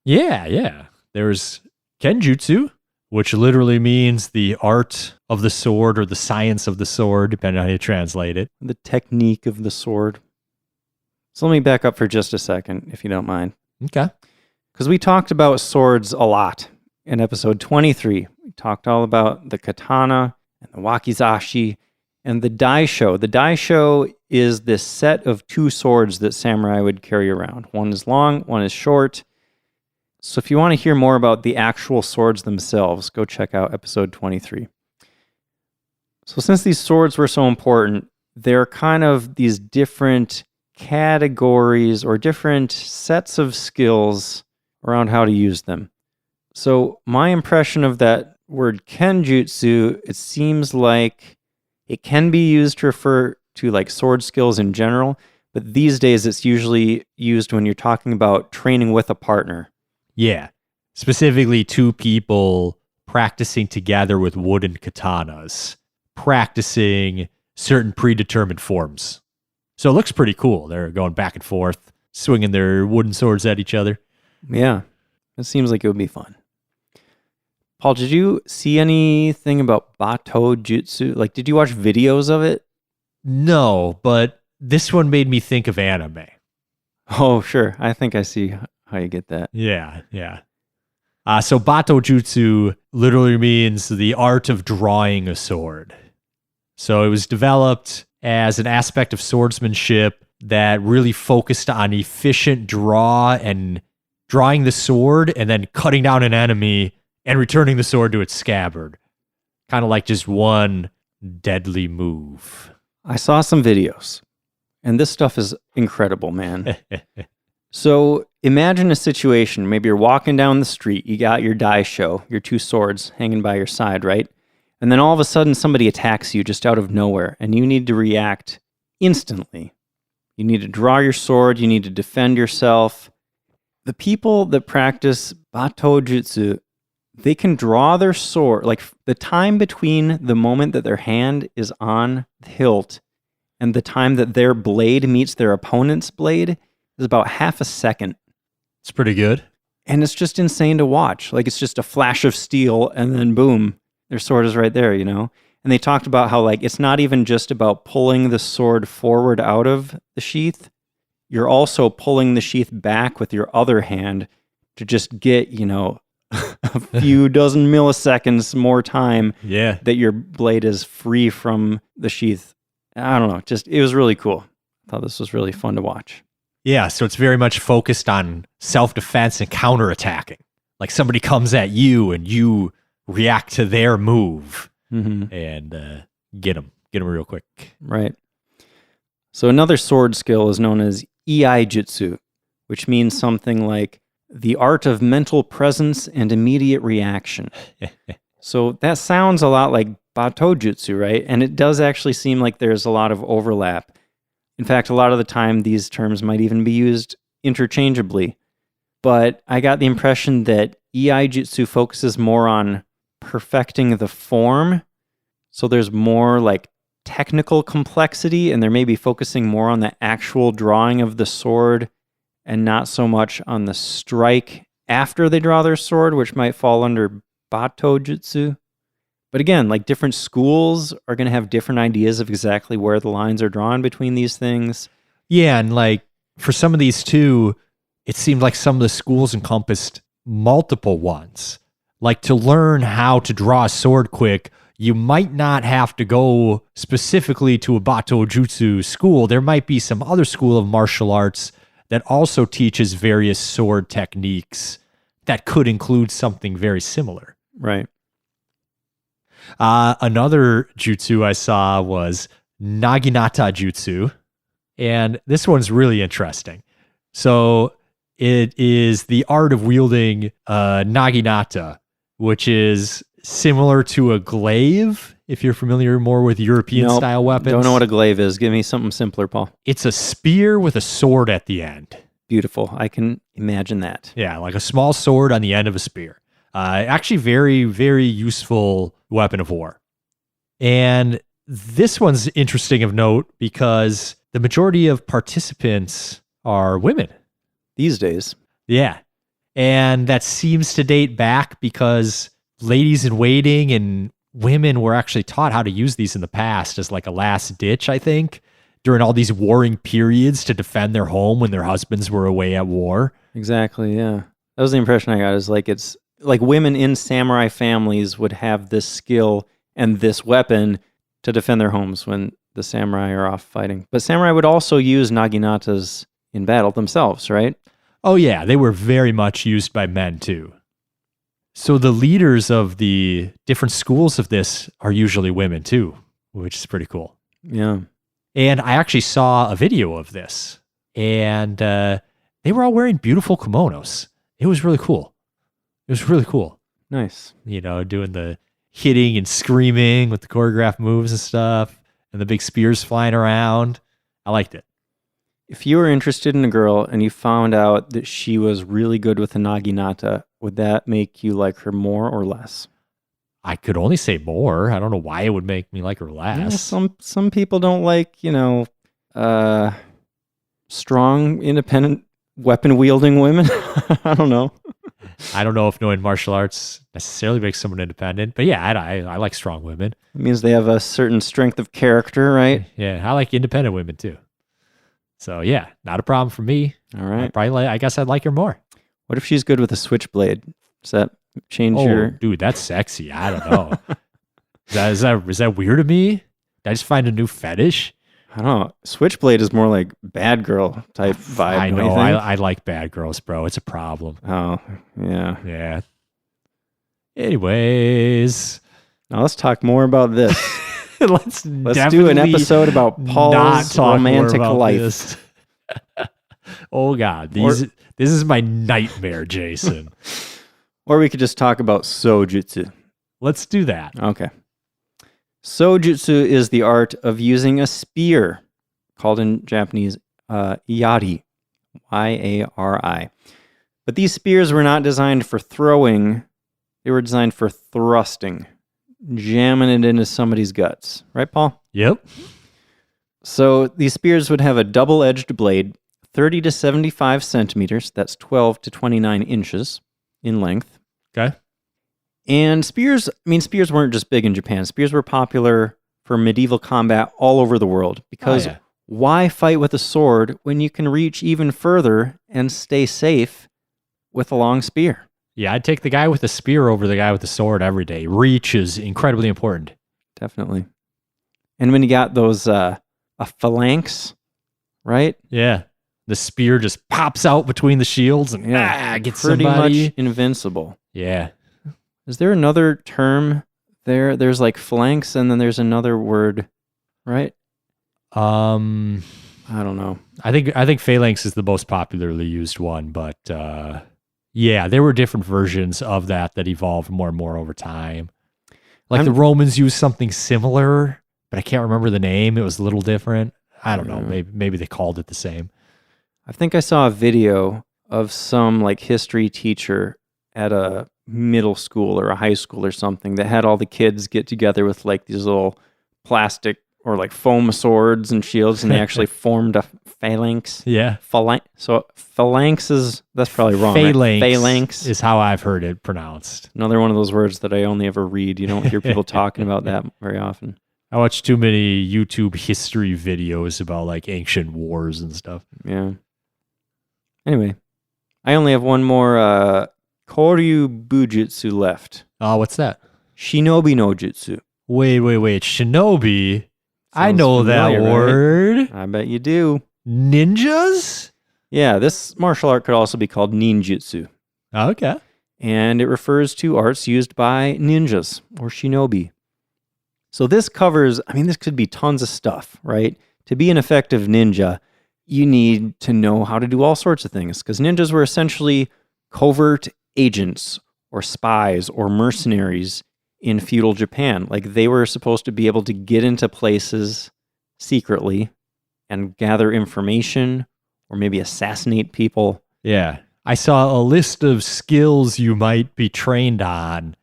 Speaker 1: Yeah. There's Kenjutsu, which literally means the art of the sword or the science of the sword, depending on how you translate it.
Speaker 2: The technique of the sword. So let me back up for just a second, if you don't mind.
Speaker 1: Okay.
Speaker 2: Because we talked about swords a lot in episode 23. We talked all about the katana and the wakizashi and the daisho. The daisho is this set of two swords that samurai would carry around. One is long, one is short. So if you want to hear more about the actual swords themselves, go check out episode 23. So since these swords were so important, they're kind of these different categories or different sets of skills around how to use them. So my impression of that word kenjutsu, it seems like it can be used to refer to like sword skills in general, but these days it's usually used when you're talking about training with a partner.
Speaker 1: Yeah. Specifically, two people practicing together with wooden katanas, practicing certain predetermined forms. So it looks pretty cool. They're going back and forth, swinging their wooden swords at each other.
Speaker 2: Yeah, it seems like it would be fun. Paul, did you see anything about Battojutsu? Like, did you watch videos of it?
Speaker 1: No, but this one made me think of anime.
Speaker 2: Oh, sure. I think I see how you get that.
Speaker 1: Yeah. So Battojutsu literally means the art of drawing a sword. So it was developed as an aspect of swordsmanship that really focused on efficient draw and drawing the sword and then cutting down an enemy and returning the sword to its scabbard. Kind of like just one deadly move.
Speaker 2: I saw some videos, and this stuff is incredible, man. So imagine a situation. Maybe you're walking down the street. You got your daisho, your two swords hanging by your side, right? And then all of a sudden somebody attacks you just out of nowhere, and you need to react instantly. You need to draw your sword. You need to defend yourself. The people that practice Battojutsu, they can draw their sword, like the time between the moment that their hand is on the hilt and the time that their blade meets their opponent's blade is about half a second.
Speaker 1: It's pretty good.
Speaker 2: And it's just insane to watch. Like it's just a flash of steel and then boom, their sword is right there, And they talked about how like it's not even just about pulling the sword forward out of the sheath. You're also pulling the sheath back with your other hand to just get, a few dozen milliseconds more time that your blade is free from the sheath. I don't know. It was really cool. I thought this was really fun to watch.
Speaker 1: Yeah, so it's very much focused on self-defense and counterattacking. Like somebody comes at you and you react to their move and get them real quick.
Speaker 2: Right. So another sword skill is known as Iaijutsu, which means something like the art of mental presence and immediate reaction. So that sounds a lot like Battojutsu, right? And it does actually seem like there's a lot of overlap. In fact, a lot of the time, these terms might even be used interchangeably. But I got the impression that Iaijutsu focuses more on perfecting the form. So there's more like technical complexity, and they're maybe focusing more on the actual drawing of the sword and not so much on the strike after they draw their sword, which might fall under Battojutsu. But again, like different schools are going to have different ideas of exactly where the lines are drawn between these things.
Speaker 1: Yeah, and like for some of these too, it seemed like some of the schools encompassed multiple ones. Like to learn how to draw a sword quick, you might not have to go specifically to a Battojutsu school. There might be some other school of martial arts that also teaches various sword techniques that could include something very similar.
Speaker 2: Right.
Speaker 1: Another jutsu I saw was Naginatajutsu, and this one's really interesting. So it is the art of wielding naginata, which is similar to a glaive, if you're familiar more with European-style weapons.
Speaker 2: Don't know what a glaive is. Give me something simpler, Paul.
Speaker 1: It's a spear with a sword at the end.
Speaker 2: Beautiful. I can imagine that.
Speaker 1: Yeah, like a small sword on the end of a spear. Actually, very, very useful weapon of war. And this one's interesting of note because the majority of participants are women.
Speaker 2: These days.
Speaker 1: Yeah. And that seems to date back because ladies in waiting and women were actually taught how to use these in the past as like a last ditch, I think, during all these warring periods to defend their home when their husbands were away at war.
Speaker 2: Exactly, yeah. That was the impression I got, is like it's like women in samurai families would have this skill and this weapon to defend their homes when the samurai are off fighting. But samurai would also use naginatas in battle themselves, right?
Speaker 1: Oh yeah, they were very much used by men too. So the leaders of the different schools of this are usually women too, which is pretty cool.
Speaker 2: Yeah.
Speaker 1: And I actually saw a video of this, and they were all wearing beautiful kimonos. It was really cool. It was really cool.
Speaker 2: Nice.
Speaker 1: You know, doing the hitting and screaming with the choreographed moves and stuff, and the big spears flying around. I liked it.
Speaker 2: If you were interested in a girl and you found out that she was really good with a naginata, would that make you like her more or less?
Speaker 1: I could only say more. I don't know why it would make me like her less.
Speaker 2: Yeah, some people don't like, strong, independent, weapon-wielding women. I don't know.
Speaker 1: I don't know if knowing martial arts necessarily makes someone independent, but yeah, I like strong women.
Speaker 2: It means they have a certain strength of character, right?
Speaker 1: Yeah, I like independent women too. So yeah, not a problem for me.
Speaker 2: All right.
Speaker 1: I guess I'd like her more.
Speaker 2: What if she's good with a switchblade? Does that change
Speaker 1: Oh,
Speaker 2: your...
Speaker 1: dude, that's sexy. I don't know. Is that weird to me? Did I just find a new fetish?
Speaker 2: I don't know. Switchblade is more like bad girl type vibe.
Speaker 1: I
Speaker 2: don't you
Speaker 1: know.
Speaker 2: think?
Speaker 1: I like bad girls, bro. It's a problem.
Speaker 2: Oh, yeah.
Speaker 1: Yeah. Anyways,
Speaker 2: Now let's talk more about this.
Speaker 1: let's
Speaker 2: do an
Speaker 1: definitely
Speaker 2: episode about
Speaker 1: not
Speaker 2: Paul's
Speaker 1: talk
Speaker 2: romantic
Speaker 1: more about
Speaker 2: life.
Speaker 1: this. Oh God, this is my nightmare, Jason.
Speaker 2: Or we could just talk about Sojutsu.
Speaker 1: Let's do that.
Speaker 2: Okay. Sojutsu is the art of using a spear, called in Japanese Yari, Y-A-R-I. But these spears were not designed for throwing, they were designed for thrusting, jamming it into somebody's guts. Right, Paul?
Speaker 1: Yep.
Speaker 2: So these spears would have a double-edged blade, 30 to 75 centimeters, that's 12 to 29 inches in length.
Speaker 1: Okay.
Speaker 2: And spears weren't just big in Japan. Spears were popular for medieval combat all over the world because why fight with a sword when you can reach even further and stay safe with a long spear?
Speaker 1: Yeah, I'd take the guy with the spear over the guy with the sword every day. Reach is incredibly important.
Speaker 2: Definitely. And when you got those a phalanx, right?
Speaker 1: Yeah. The spear just pops out between the shields and gets
Speaker 2: pretty
Speaker 1: somebody.
Speaker 2: much invincible.
Speaker 1: Yeah.
Speaker 2: Is there another term there? There's like flanks, and then there's another word, right? I don't know.
Speaker 1: I think phalanx is the most popularly used one, but yeah, there were different versions of that evolved more and more over time. Like the Romans used something similar, but I can't remember the name. It was a little different. I don't know. Maybe they called it the same.
Speaker 2: I think I saw a video of some like history teacher at a middle school or a high school or something that had all the kids get together with like these little plastic or like foam swords and shields, and they actually formed a phalanx.
Speaker 1: Yeah.
Speaker 2: So phalanx that's probably wrong.
Speaker 1: Phalanx,
Speaker 2: right? Phalanx
Speaker 1: is how I've heard it pronounced.
Speaker 2: Another one of those words that I only ever read. You don't hear people talking about that very often.
Speaker 1: I watch too many YouTube history videos about like ancient wars and stuff.
Speaker 2: Yeah. Anyway, I only have one more Koryu Bujutsu left.
Speaker 1: Oh, what's that?
Speaker 2: Shinobi no Jutsu.
Speaker 1: Wait. Shinobi? I
Speaker 2: Sounds
Speaker 1: know that
Speaker 2: familiar, right?
Speaker 1: word.
Speaker 2: I bet you do.
Speaker 1: Ninjas?
Speaker 2: Yeah, this martial art could also be called ninjutsu.
Speaker 1: Okay.
Speaker 2: And it refers to arts used by ninjas or shinobi. So this covers, this could be tons of stuff, right? To be an effective ninja, you need to know how to do all sorts of things, because ninjas were essentially covert agents or spies or mercenaries in feudal Japan. Like they were supposed to be able to get into places secretly and gather information or maybe assassinate people.
Speaker 1: Yeah. I saw a list of skills you might be trained on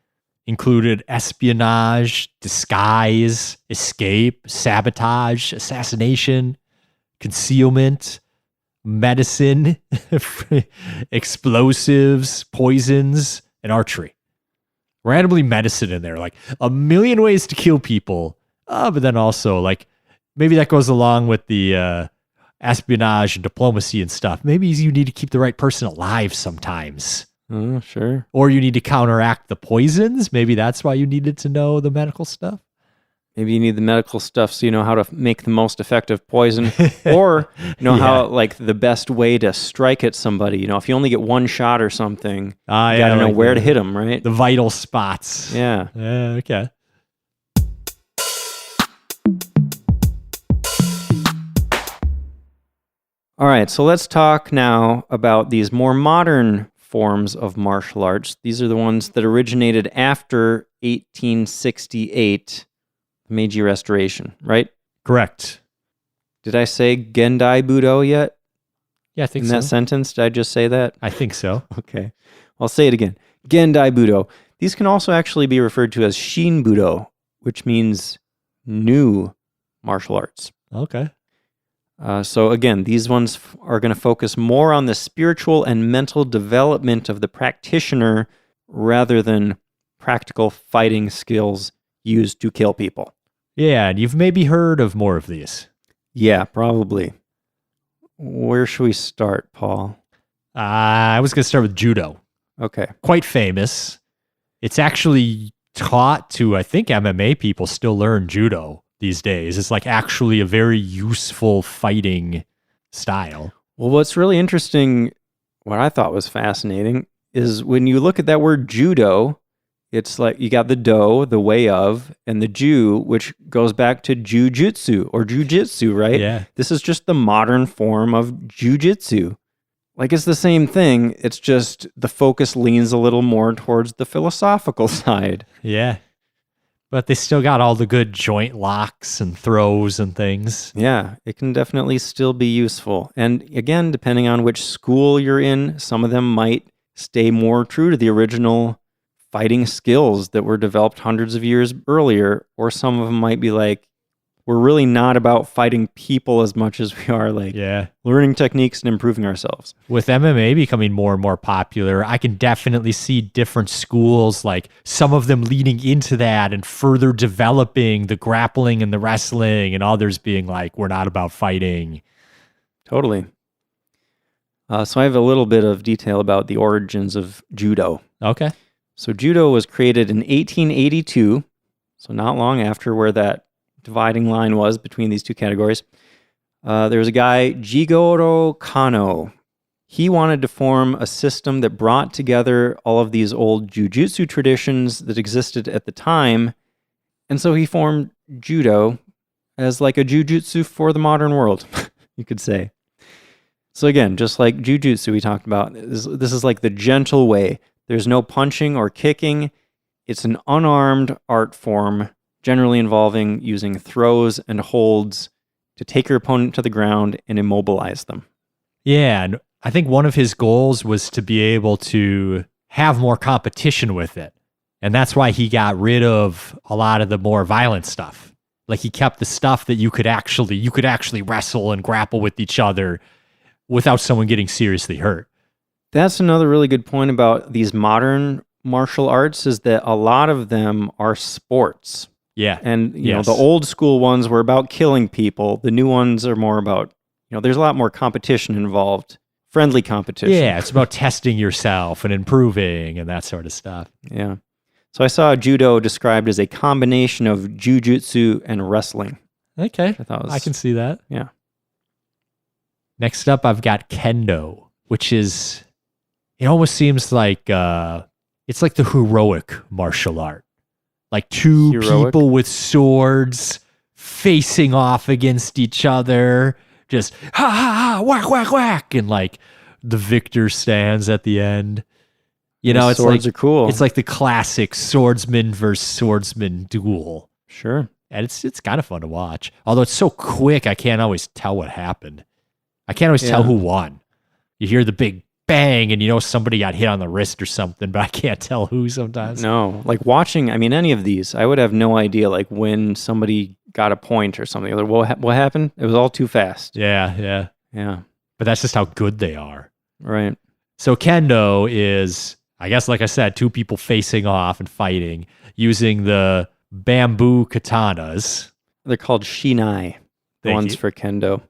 Speaker 1: included espionage, disguise, escape, sabotage, assassination, concealment, medicine, explosives, poisons, and archery. Randomly medicine in there, like a million ways to kill people. But then also like maybe that goes along with the espionage and diplomacy and stuff. Maybe you need to keep the right person alive sometimes.
Speaker 2: Oh, sure.
Speaker 1: Or you need to counteract the poisons. Maybe that's why you needed to know the medical stuff.
Speaker 2: Maybe you need the medical stuff so you know how to make the most effective poison, or how like the best way to strike at somebody. If you only get one shot or something, you gotta know where to hit them, right?
Speaker 1: The vital spots.
Speaker 2: Yeah.
Speaker 1: Okay.
Speaker 2: All right, so let's talk now about these more modern forms of martial arts. These are the ones that originated after 1868, the Meiji Restoration, right?
Speaker 1: Correct.
Speaker 2: Did I say Gendai Budo yet?
Speaker 1: Yeah, I think
Speaker 2: in
Speaker 1: so.
Speaker 2: that sentence? Did I just say that?
Speaker 1: I think so.
Speaker 2: Okay. I'll say it again. Gendai Budo. These can also actually be referred to as Shin Budo, which means new martial arts.
Speaker 1: Okay.
Speaker 2: So again, these ones are going to focus more on the spiritual and mental development of the practitioner rather than practical fighting skills used to kill people.
Speaker 1: Yeah, and you've maybe heard of more of these.
Speaker 2: Yeah, probably. Where should we start, Paul?
Speaker 1: I was going to start with Judo.
Speaker 2: Okay.
Speaker 1: Quite famous. It's actually taught to, I think MMA people still learn Judo these days. It's like actually a very useful fighting style.
Speaker 2: Well, what's really interesting, what I thought was fascinating, is when you look at that word judo, it's like you got the do, the way of, and the ju, which goes back to jujutsu or jujitsu, right?
Speaker 1: Yeah.
Speaker 2: This is just the modern form of jujitsu. Like it's the same thing. It's just the focus leans a little more towards the philosophical side.
Speaker 1: Yeah. But they still got all the good joint locks and throws and things.
Speaker 2: Yeah, it can definitely still be useful. And again, depending on which school you're in, some of them might stay more true to the original fighting skills that were developed hundreds of years earlier, or some of them might be like, we're really not about fighting people as much as we are like learning techniques and improving ourselves.
Speaker 1: With MMA becoming more and more popular, I can definitely see different schools, like some of them leading into that and further developing the grappling and the wrestling, and others being like, we're not about fighting.
Speaker 2: Totally. So I have a little bit of detail about the origins of judo.
Speaker 1: Okay.
Speaker 2: So judo was created in 1882, so not long after where that dividing line was between these two categories. There was a guy, Jigoro Kano. He wanted to form a system that brought together all of these old jujutsu traditions that existed at the time. And so he formed Judo as like a jujutsu for the modern world, you could say. So again, just like jujutsu we talked about, this is like the gentle way. There's no punching or kicking. It's an unarmed art form, generally involving using throws and holds to take your opponent to the ground and immobilize them.
Speaker 1: Yeah, and I think one of his goals was to be able to have more competition with it. And that's why he got rid of a lot of the more violent stuff. Like he kept the stuff that you could actually wrestle and grapple with each other without someone getting seriously hurt.
Speaker 2: That's another really good point about these modern martial arts is that a lot of them are sports.
Speaker 1: Yeah.
Speaker 2: And you know, the old school ones were about killing people. The new ones are more about, there's a lot more competition involved. Friendly competition.
Speaker 1: Yeah, it's about testing yourself and improving and that sort of stuff.
Speaker 2: Yeah. So I saw judo described as a combination of jujutsu and wrestling.
Speaker 1: Okay. I can see that.
Speaker 2: Yeah.
Speaker 1: Next up, I've got Kendo, which is, it almost seems like, it's like the heroic martial art. Like two people with swords facing off against each other. Just ha ha ha, whack whack whack, and like the victor stands at the end. It's
Speaker 2: swords are cool.
Speaker 1: It's like the classic swordsman versus swordsman duel.
Speaker 2: Sure,
Speaker 1: and it's kind of fun to watch. Although it's so quick, I can't always tell what happened. I can't always tell who won. You hear the big bang, and somebody got hit on the wrist or something, but I can't tell who sometimes.
Speaker 2: No, like watching. I mean, any of these, I would have no idea. Like when somebody got a point or something. Like, what happened? It was all too fast.
Speaker 1: Yeah. But that's just how good they are.
Speaker 2: Right.
Speaker 1: So Kendo is, I guess, like I said, two people facing off and fighting using the bamboo katanas.
Speaker 2: They're called shinai, the ones for Kendo.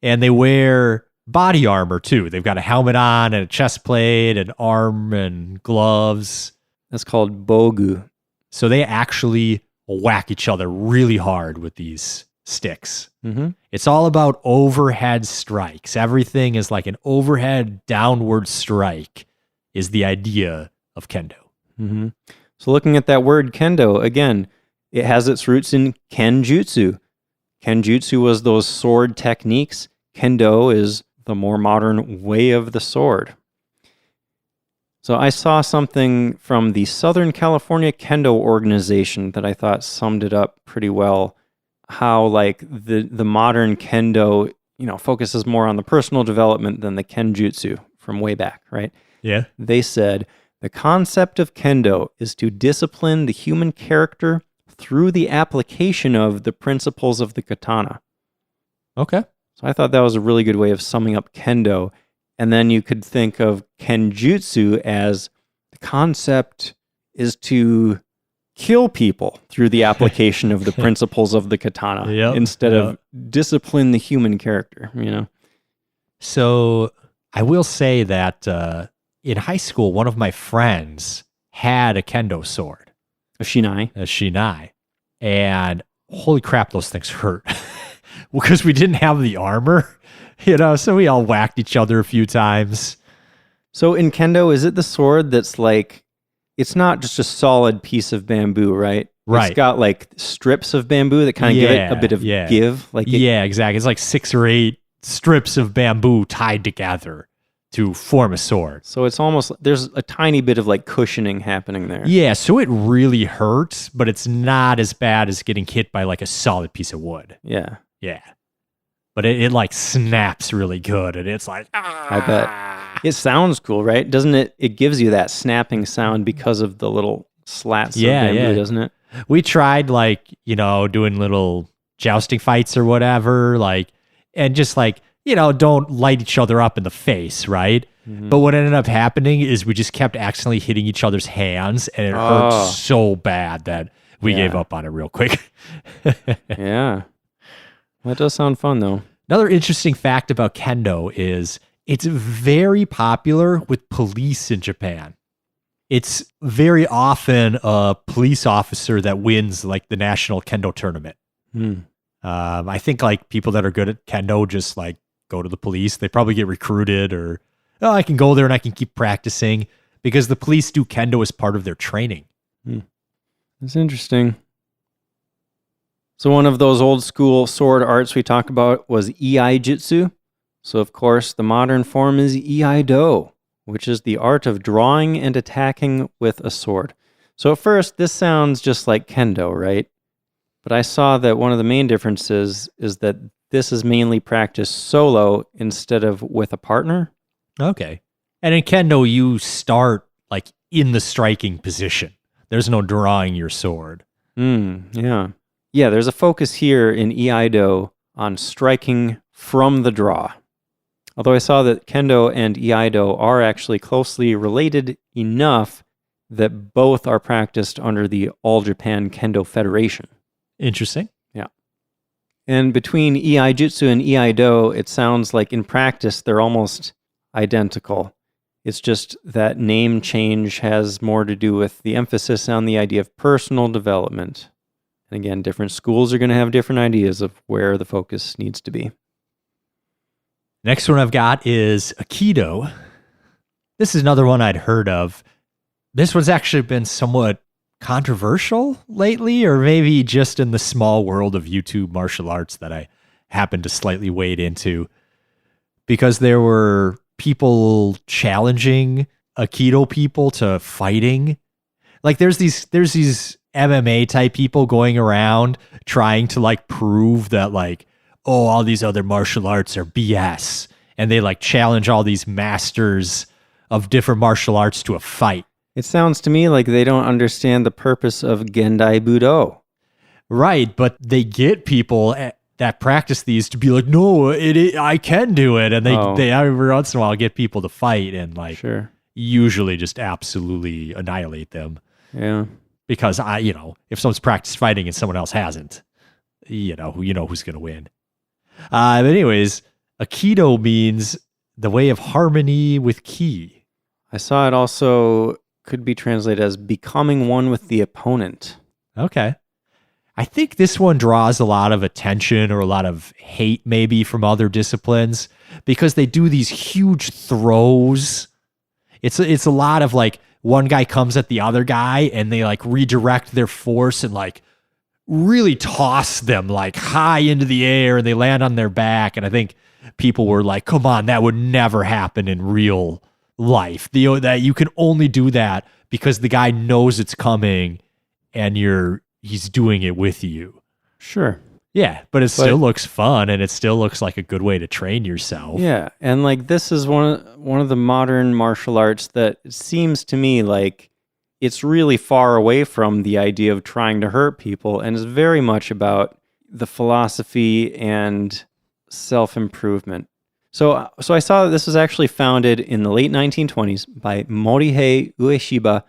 Speaker 1: And they wear body armor too. They've got a helmet on and a chest plate and arm and gloves.
Speaker 2: That's called bogu.
Speaker 1: So they actually whack each other really hard with these sticks.
Speaker 2: Mm-hmm.
Speaker 1: It's all about overhead strikes. Everything is like an overhead downward strike is the idea of Kendo.
Speaker 2: Mm-hmm. So looking at that word Kendo, again, it has its roots in Kenjutsu. Kenjutsu was those sword techniques. Kendo is the more modern way of the sword. So I saw something from the Southern California Kendo organization that I thought summed it up pretty well. How like the modern Kendo, focuses more on the personal development than the Kenjutsu from way back, right?
Speaker 1: Yeah.
Speaker 2: They said, the concept of Kendo is to discipline the human character through the application of the principles of the katana.
Speaker 1: Okay.
Speaker 2: So I thought that was a really good way of summing up Kendo. And then you could think of Kenjutsu as the concept is to kill people through the application of the principles of the katana instead of discipline the human character,
Speaker 1: So I will say that in high school, one of my friends had a Kendo sword.
Speaker 2: A shinai.
Speaker 1: A shinai. And holy crap, those things hurt. Because we didn't have the armor. So we all whacked each other a few times.
Speaker 2: So in Kendo, is it the sword that's like, it's not just a solid piece of bamboo, right?
Speaker 1: Right.
Speaker 2: It's got like strips of bamboo that kind of give it a bit of give.
Speaker 1: Exactly. It's like 6 or 8 strips of bamboo tied together to form a sword.
Speaker 2: So it's almost, there's a tiny bit of like cushioning happening there.
Speaker 1: Yeah, so it really hurts, but it's not as bad as getting hit by like a solid piece of wood.
Speaker 2: Yeah.
Speaker 1: Yeah. But it like snaps really good, and it's like,
Speaker 2: I bet. It sounds cool, right? Doesn't it? It gives you that snapping sound because of the little slats of bamboo, doesn't it?
Speaker 1: We tried doing little jousting fights or whatever, and just don't light each other up in the face, right? Mm-hmm. But what ended up happening is we just kept accidentally hitting each other's hands, and it hurt so bad that we gave up on it real quick.
Speaker 2: Yeah. That does sound fun, though.
Speaker 1: Another interesting fact about Kendo is it's very popular with police in Japan. It's very often a police officer that wins like the national Kendo tournament. I think like people that are good at Kendo just like go to the police. They probably get recruited or, oh, I can go there and I can keep practicing because the police do Kendo as part of their training.
Speaker 2: That's interesting. So one of those old school sword arts we talked about was Iaijutsu. So of course, the modern form is Iaido, which is the art of drawing and attacking with a sword. So at first, this sounds just like Kendo, right? But I saw that one of the main differences is that this is mainly practiced solo instead of with a partner.
Speaker 1: Okay. And in Kendo, you start like in the striking position. There's no drawing your sword.
Speaker 2: Yeah. Yeah, there's a focus here in Iaido on striking from the draw. Although I saw that Kendo and Iaido are actually closely related enough that both are practiced under the All Japan Kendo Federation.
Speaker 1: Interesting.
Speaker 2: Yeah. And between Iaijutsu and Iaido, it sounds like in practice they're almost identical. It's just that name change has more to do with the emphasis on the idea of personal development. And again, different schools are going to have different ideas of where the focus needs to be.
Speaker 1: Next one I've got is Aikido. This is another one I'd heard of. This one's actually been somewhat controversial lately, or maybe just in the small world of YouTube martial arts that I happened to slightly wade into, because there were people challenging Aikido people to fighting. Like there's these MMA type people going around trying to like prove that like, oh, all these other martial arts are BS. And they like challenge all these masters of different martial arts to a fight.
Speaker 2: It sounds to me like they don't understand the purpose of Gendai Budo.
Speaker 1: Right, but they get people that practice these to be like, no, I can do it. And they every once in a while get people to fight and like usually just absolutely annihilate them.
Speaker 2: Yeah.
Speaker 1: Because if someone's practiced fighting and someone else hasn't, you know who's going to win. But anyways, Aikido means the way of harmony with ki.
Speaker 2: I saw it also could be translated as becoming one with the opponent.
Speaker 1: Okay. I think this one draws a lot of attention or a lot of hate maybe from other disciplines because they do these huge throws. It's a lot of like one guy comes at the other guy and they like redirect their force and like really toss them like high into the air and they land on their back. And I think people were like, come on, that would never happen in real life. That you can only do that because the guy knows it's coming and he's doing it with you.
Speaker 2: Sure.
Speaker 1: Yeah, but it still looks fun and it still looks like a good way to train yourself.
Speaker 2: Yeah, and like this is one of the modern martial arts that seems to me like it's really far away from the idea of trying to hurt people and is very much about the philosophy and self-improvement. So I saw that this was actually founded in the late 1920s by Morihei Ueshiba,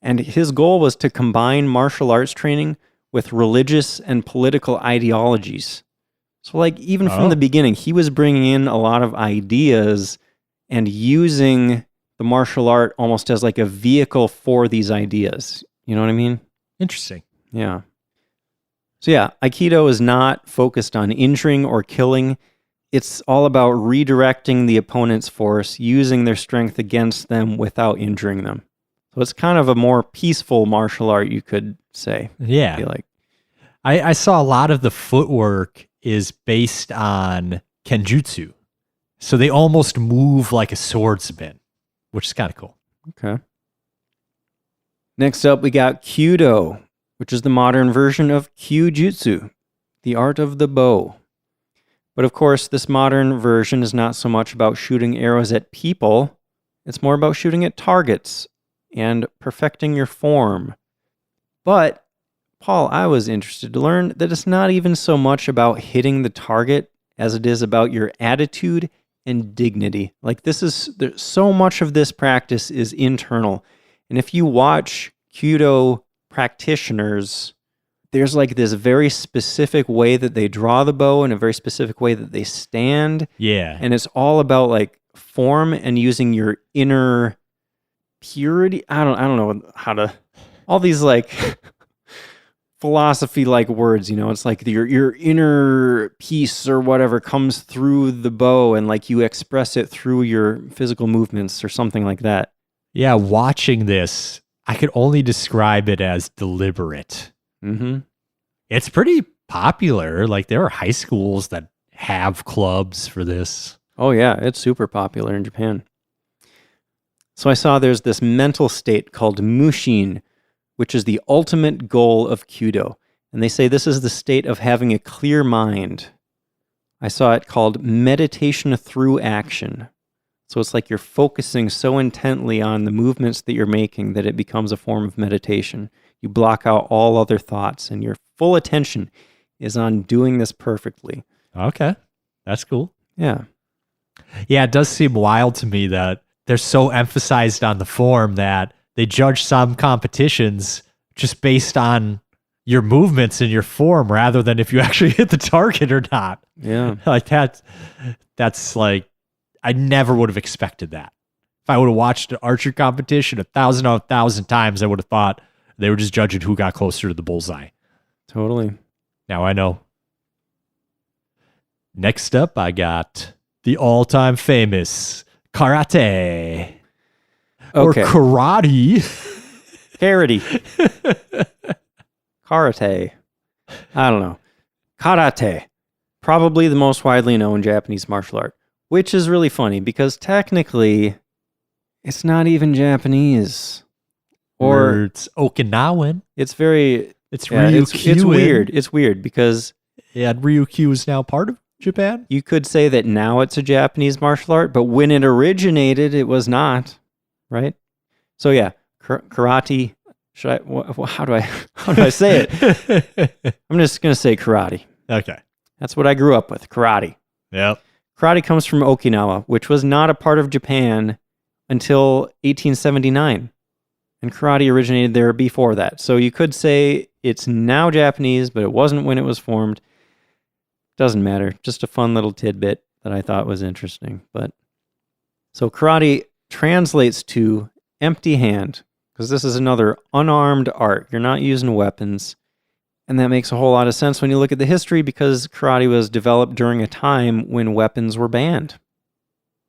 Speaker 2: and his goal was to combine martial arts training with religious and political ideologies. So like even from the beginning, he was bringing in a lot of ideas and using the martial art almost as like a vehicle for these ideas. You know what I mean?
Speaker 1: Interesting.
Speaker 2: Yeah. So yeah, Aikido is not focused on injuring or killing. It's all about redirecting the opponent's force, using their strength against them without injuring them. So it's kind of a more peaceful martial art, you could say.
Speaker 1: Yeah.
Speaker 2: I feel like.
Speaker 1: I saw a lot of the footwork is based on Kenjutsu. So they almost move like a swordsman, which is kind of cool.
Speaker 2: Okay. Next up, we got Kyudo, which is the modern version of Kyujutsu, the art of the bow. But of course, this modern version is not so much about shooting arrows at people. It's more about shooting at targets and perfecting your form. But, Paul, I was interested to learn that it's not even so much about hitting the target as it is about your attitude and dignity. Like there's so much of this practice is internal. And if you watch Kyudo practitioners, there's like this very specific way that they draw the bow and a very specific way that they stand.
Speaker 1: Yeah.
Speaker 2: And it's all about like form and using your inner purity. I don't know how to, all these like philosophy-like words, it's like your inner peace or whatever comes through the bow and like you express it through your physical movements or something like that.
Speaker 1: Yeah, watching this, I could only describe it as deliberate.
Speaker 2: Mm-hmm.
Speaker 1: It's pretty popular. Like there are high schools that have clubs for this.
Speaker 2: Oh yeah, it's super popular in Japan. So I saw there's this mental state called mushin, which is the ultimate goal of Kyudo. And they say this is the state of having a clear mind. I saw it called meditation through action. So it's like you're focusing so intently on the movements that you're making that it becomes a form of meditation. You block out all other thoughts and your full attention is on doing this perfectly.
Speaker 1: Okay. That's cool.
Speaker 2: Yeah.
Speaker 1: Yeah, it does seem wild to me that they're so emphasized on the form that they judge some competitions just based on your movements and your form rather than if you actually hit the target or not.
Speaker 2: Yeah.
Speaker 1: Like that's like, I never would have expected that. If I would have watched an archery competition 1,000 out of 1,000 times, I would have thought they were just judging who got closer to the bullseye.
Speaker 2: Totally.
Speaker 1: Now I know. Next up, I got the all-time famous karate.
Speaker 2: Okay.
Speaker 1: Or karate.
Speaker 2: Karate. I don't know. Karate. Probably the most widely known Japanese martial art, which is really funny because technically it's not even Japanese.
Speaker 1: Or it's Okinawan.
Speaker 2: It's very...
Speaker 1: It's
Speaker 2: yeah,
Speaker 1: Ryukyu.
Speaker 2: it's weird. It's weird because...
Speaker 1: Yeah, Ryukyu is now part of Japan.
Speaker 2: You could say that now it's a Japanese martial art, but when it originated, it was not, right? So yeah, karate. Should I? How do I say it? I'm just gonna say karate.
Speaker 1: Okay,
Speaker 2: that's what I grew up with. Karate.
Speaker 1: Yep.
Speaker 2: Karate comes from Okinawa, which was not a part of Japan until 1879, and karate originated there before that. So you could say it's now Japanese, but it wasn't when it was formed. Doesn't matter. Just a fun little tidbit that I thought was interesting. But so karate translates to empty hand because this is another unarmed art. You're not using weapons. And that makes a whole lot of sense when you look at the history because karate was developed during a time when weapons were banned.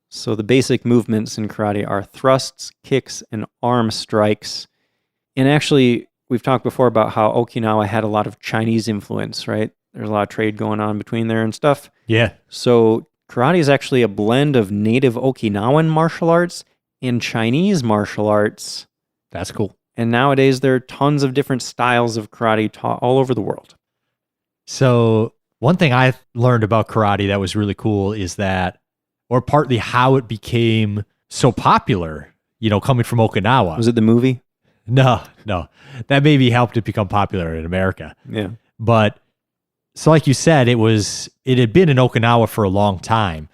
Speaker 2: So the basic movements in karate are thrusts, kicks, and arm strikes. And actually, we've talked before about how Okinawa had a lot of Chinese influence, right? There's a lot of trade going on between there and stuff.
Speaker 1: Yeah.
Speaker 2: So karate is actually a blend of native Okinawan martial arts and Chinese martial arts.
Speaker 1: That's cool.
Speaker 2: And nowadays there are tons of different styles of karate taught all over the world.
Speaker 1: So one thing I learned about karate that was really cool is that, or partly how it became so popular, coming from Okinawa.
Speaker 2: Was it the movie?
Speaker 1: No. That maybe helped it become popular in America.
Speaker 2: Yeah.
Speaker 1: But so like you said, it had been in Okinawa for a long time,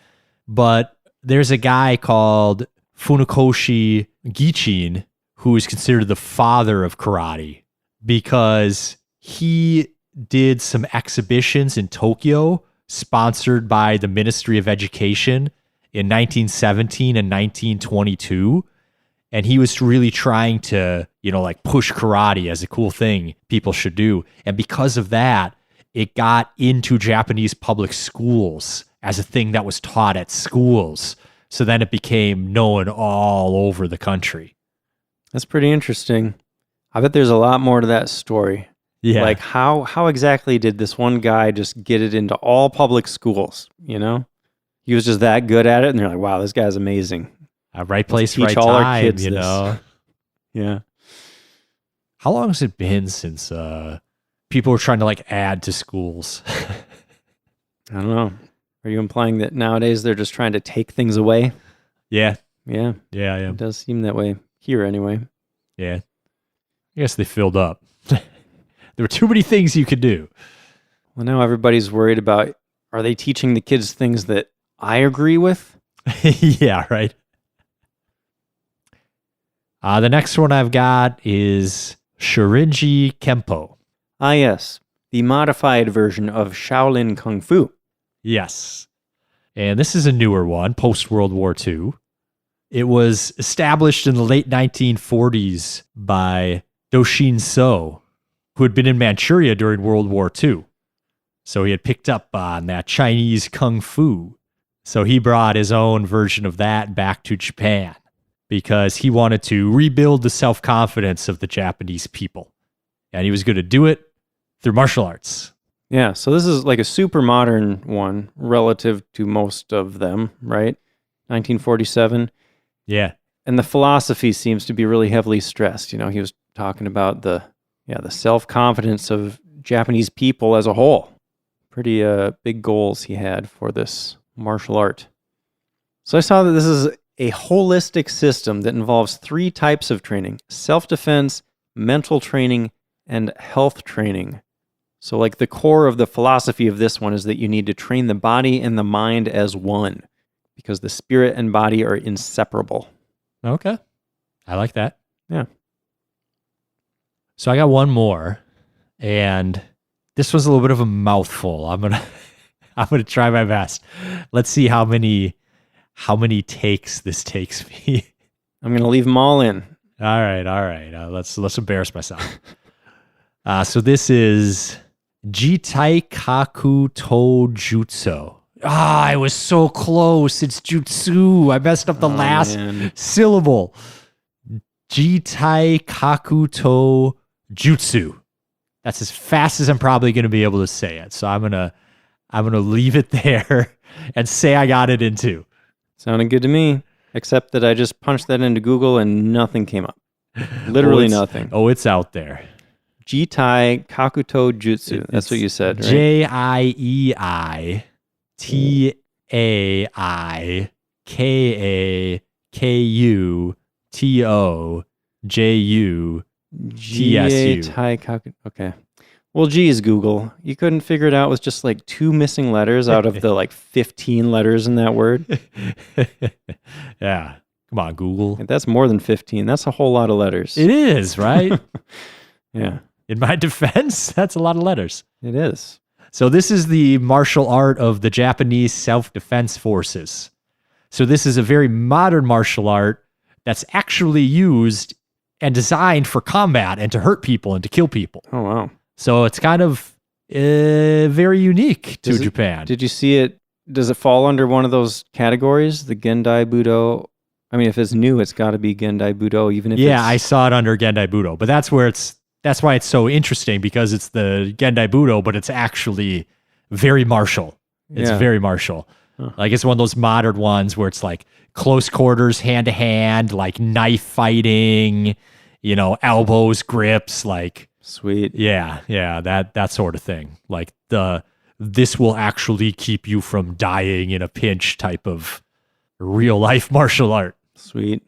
Speaker 1: but there's a guy called Funakoshi Gichin who is considered the father of karate because he did some exhibitions in Tokyo sponsored by the Ministry of Education in 1917 and 1922. And he was really trying to, push karate as a cool thing people should do. And because of that, it got into Japanese public schools as a thing that was taught at schools. So then it became known all over the country.
Speaker 2: That's pretty interesting. I bet there's a lot more to that story.
Speaker 1: Yeah.
Speaker 2: Like how exactly did this one guy just get it into all public schools, He was just that good at it and they're like, wow, this guy's amazing.
Speaker 1: Right place, right
Speaker 2: all
Speaker 1: time,
Speaker 2: our kids Yeah.
Speaker 1: How long has it been since people were trying to add to schools?
Speaker 2: I don't know. Are you implying that nowadays they're just trying to take things away?
Speaker 1: Yeah.
Speaker 2: Yeah.
Speaker 1: Yeah, yeah.
Speaker 2: It does seem that way here anyway.
Speaker 1: Yeah. I guess they filled up. There were too many things you could do.
Speaker 2: Well, now everybody's worried about, are they teaching the kids things that I agree with?
Speaker 1: Yeah, right. The next one I've got is Shorinji Kempo.
Speaker 2: Ah, yes. The modified version of Shaolin Kung Fu.
Speaker 1: Yes. And this is a newer one, post-World War II. It was established in the late 1940s by Doshin So, who had been in Manchuria during World War II. So he had picked up on that Chinese kung fu. So he brought his own version of that back to Japan because he wanted to rebuild the self-confidence of the Japanese people. And he was going to do it through martial arts.
Speaker 2: Yeah, so this is like a super modern one relative to most of them, right? 1947.
Speaker 1: Yeah.
Speaker 2: And the philosophy seems to be really heavily stressed. You know, he was talking about the self-confidence of Japanese people as a whole. Pretty big goals he had for this martial art. So I saw that this is a holistic system that involves 3 types of training: self-defense, mental training, and health training. So like the core of the philosophy of this one is that you need to train the body and the mind as one, because the spirit and body are inseparable.
Speaker 1: Okay. I like that.
Speaker 2: Yeah.
Speaker 1: So I got one more, and this was a little bit of a mouthful. I'm gonna try my best. Let's see how many takes this takes me.
Speaker 2: I'm going to leave them all in.
Speaker 1: All right. Let's embarrass myself. So this is Jitai Kaku to Jutsu. I was so close. It's Jutsu. I messed up the last syllable. Jitai Kaku to Jutsu. That's as fast as I'm probably going to be able to say it. So I'm gonna leave it there and say I got it in 2.
Speaker 2: Sounded good to me, except that I just punched that into Google and nothing came up. Literally nothing.
Speaker 1: Oh, it's out there.
Speaker 2: Jitai Kakuto Jutsu. That's what you said, right?
Speaker 1: JIEITAIKAKUTOJUTSU.
Speaker 2: Okay. Well, geez, Google. You couldn't figure it out with just like 2 missing letters out of the like 15 letters in that word?
Speaker 1: Yeah. Come on, Google.
Speaker 2: That's more than 15. That's a whole lot of letters.
Speaker 1: It is, right?
Speaker 2: Yeah.
Speaker 1: In my defense, that's a lot of letters.
Speaker 2: It is.
Speaker 1: So this is the martial art of the Japanese self-defense forces. So this is a very modern martial art that's actually used and designed for combat and to hurt people and to kill people.
Speaker 2: Oh, wow.
Speaker 1: So it's kind of very unique to Japan.
Speaker 2: Did you see it? Does it fall under one of those categories? The Gendai Budo? I mean, if it's new, it's got to be Gendai Budo, even if
Speaker 1: I saw it under Gendai Budo, but that's why it's so interesting, because it's the Gendai Budo, but it's actually very martial. It's very martial. Huh. Like it's one of those modern ones where it's like close quarters, hand to hand, like knife fighting, elbows, grips, like
Speaker 2: sweet.
Speaker 1: Yeah, that sort of thing. Like this will actually keep you from dying in a pinch type of real life martial art.
Speaker 2: Sweet.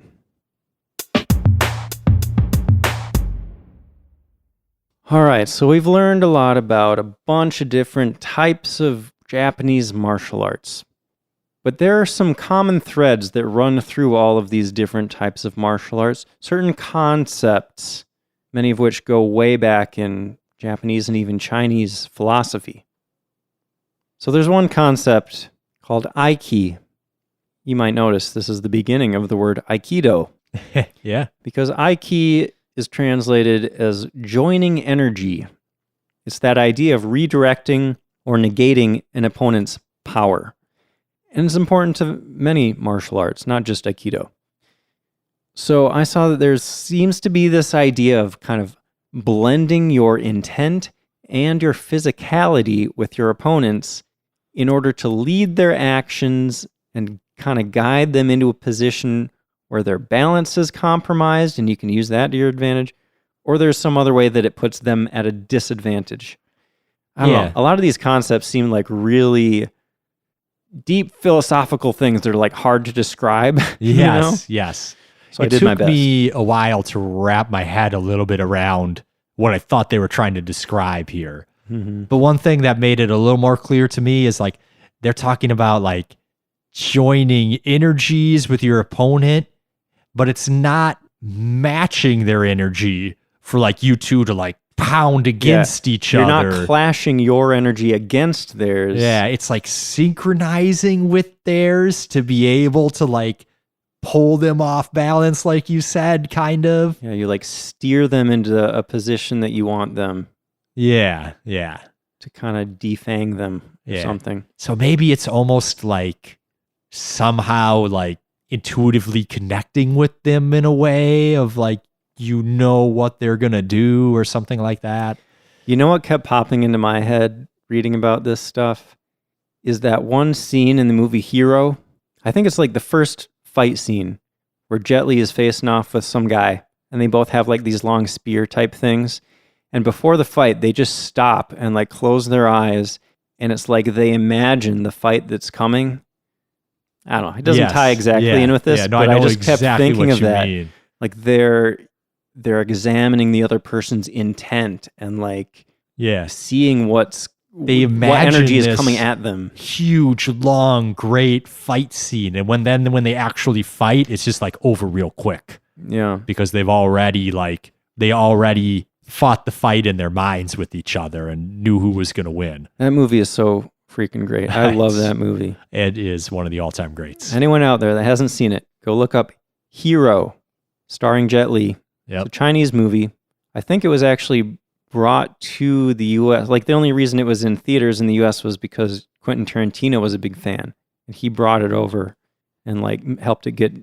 Speaker 2: All right, so we've learned a lot about a bunch of different types of Japanese martial arts. But there are some common threads that run through all of these different types of martial arts, certain concepts, many of which go way back in Japanese and even Chinese philosophy. So there's one concept called Aiki. You might notice this is the beginning of the word Aikido.
Speaker 1: Yeah.
Speaker 2: Because Aiki is translated as joining energy. It's that idea of redirecting or negating an opponent's power. And it's important to many martial arts, not just Aikido. So I saw that there seems to be this idea of kind of blending your intent and your physicality with your opponents in order to lead their actions and kind of guide them into a position where their balance is compromised and you can use that to your advantage, or there's some other way that it puts them at a disadvantage. I don't know. A lot of these concepts seem like really deep philosophical things that are like hard to describe.
Speaker 1: Yes.
Speaker 2: So I did my best.
Speaker 1: It took me a while to wrap my head a little bit around what I thought they were trying to describe here.
Speaker 2: Mm-hmm.
Speaker 1: But one thing that made it a little more clear to me is like they're talking about like joining energies with your opponent, but it's not matching their energy for like you two to like pound against each other.
Speaker 2: You're not clashing your energy against theirs.
Speaker 1: Yeah, it's like synchronizing with theirs to be able to like pull them off balance, like you said, kind of.
Speaker 2: Yeah, you like steer them into a position that you want them.
Speaker 1: Yeah, yeah.
Speaker 2: to kind of defang them or
Speaker 1: Yeah.
Speaker 2: something.
Speaker 1: So maybe it's almost like somehow like intuitively connecting with them in a way of like, you know what they're going to do or something like that.
Speaker 2: You know what kept popping into my head reading about this stuff is that one scene in the movie Hero. I think it's like the first fight scene where Jet Li is facing off with some guy and they both have like these long spear type things. And before the fight, they just stop and like close their eyes. And it's like they imagine the fight that's coming. I don't know. It doesn't
Speaker 1: Yes.
Speaker 2: tie exactly
Speaker 1: Yeah.
Speaker 2: in with this,
Speaker 1: Yeah, no,
Speaker 2: but
Speaker 1: I
Speaker 2: I
Speaker 1: know
Speaker 2: just
Speaker 1: exactly
Speaker 2: kept thinking
Speaker 1: what
Speaker 2: of
Speaker 1: you
Speaker 2: that.
Speaker 1: mean.
Speaker 2: Like they're examining the other person's intent and like
Speaker 1: Yes.
Speaker 2: seeing what
Speaker 1: They imagine
Speaker 2: energy is
Speaker 1: this
Speaker 2: coming at them.
Speaker 1: huge, long, great fight scene. And when they actually fight, it's just like over real quick
Speaker 2: Yeah.
Speaker 1: because they already fought the fight in their minds with each other and knew who was going to win.
Speaker 2: That movie is so freaking great. I love that movie.
Speaker 1: It is one of the all-time greats.
Speaker 2: Anyone out there that hasn't seen it, go look up Hero, starring Jet Li.
Speaker 1: Yep.
Speaker 2: It's a Chinese movie. I think it was actually brought to the U.S. Like the only reason it was in theaters in the U.S. was because Quentin Tarantino was a big fan, and he brought it over and like helped it get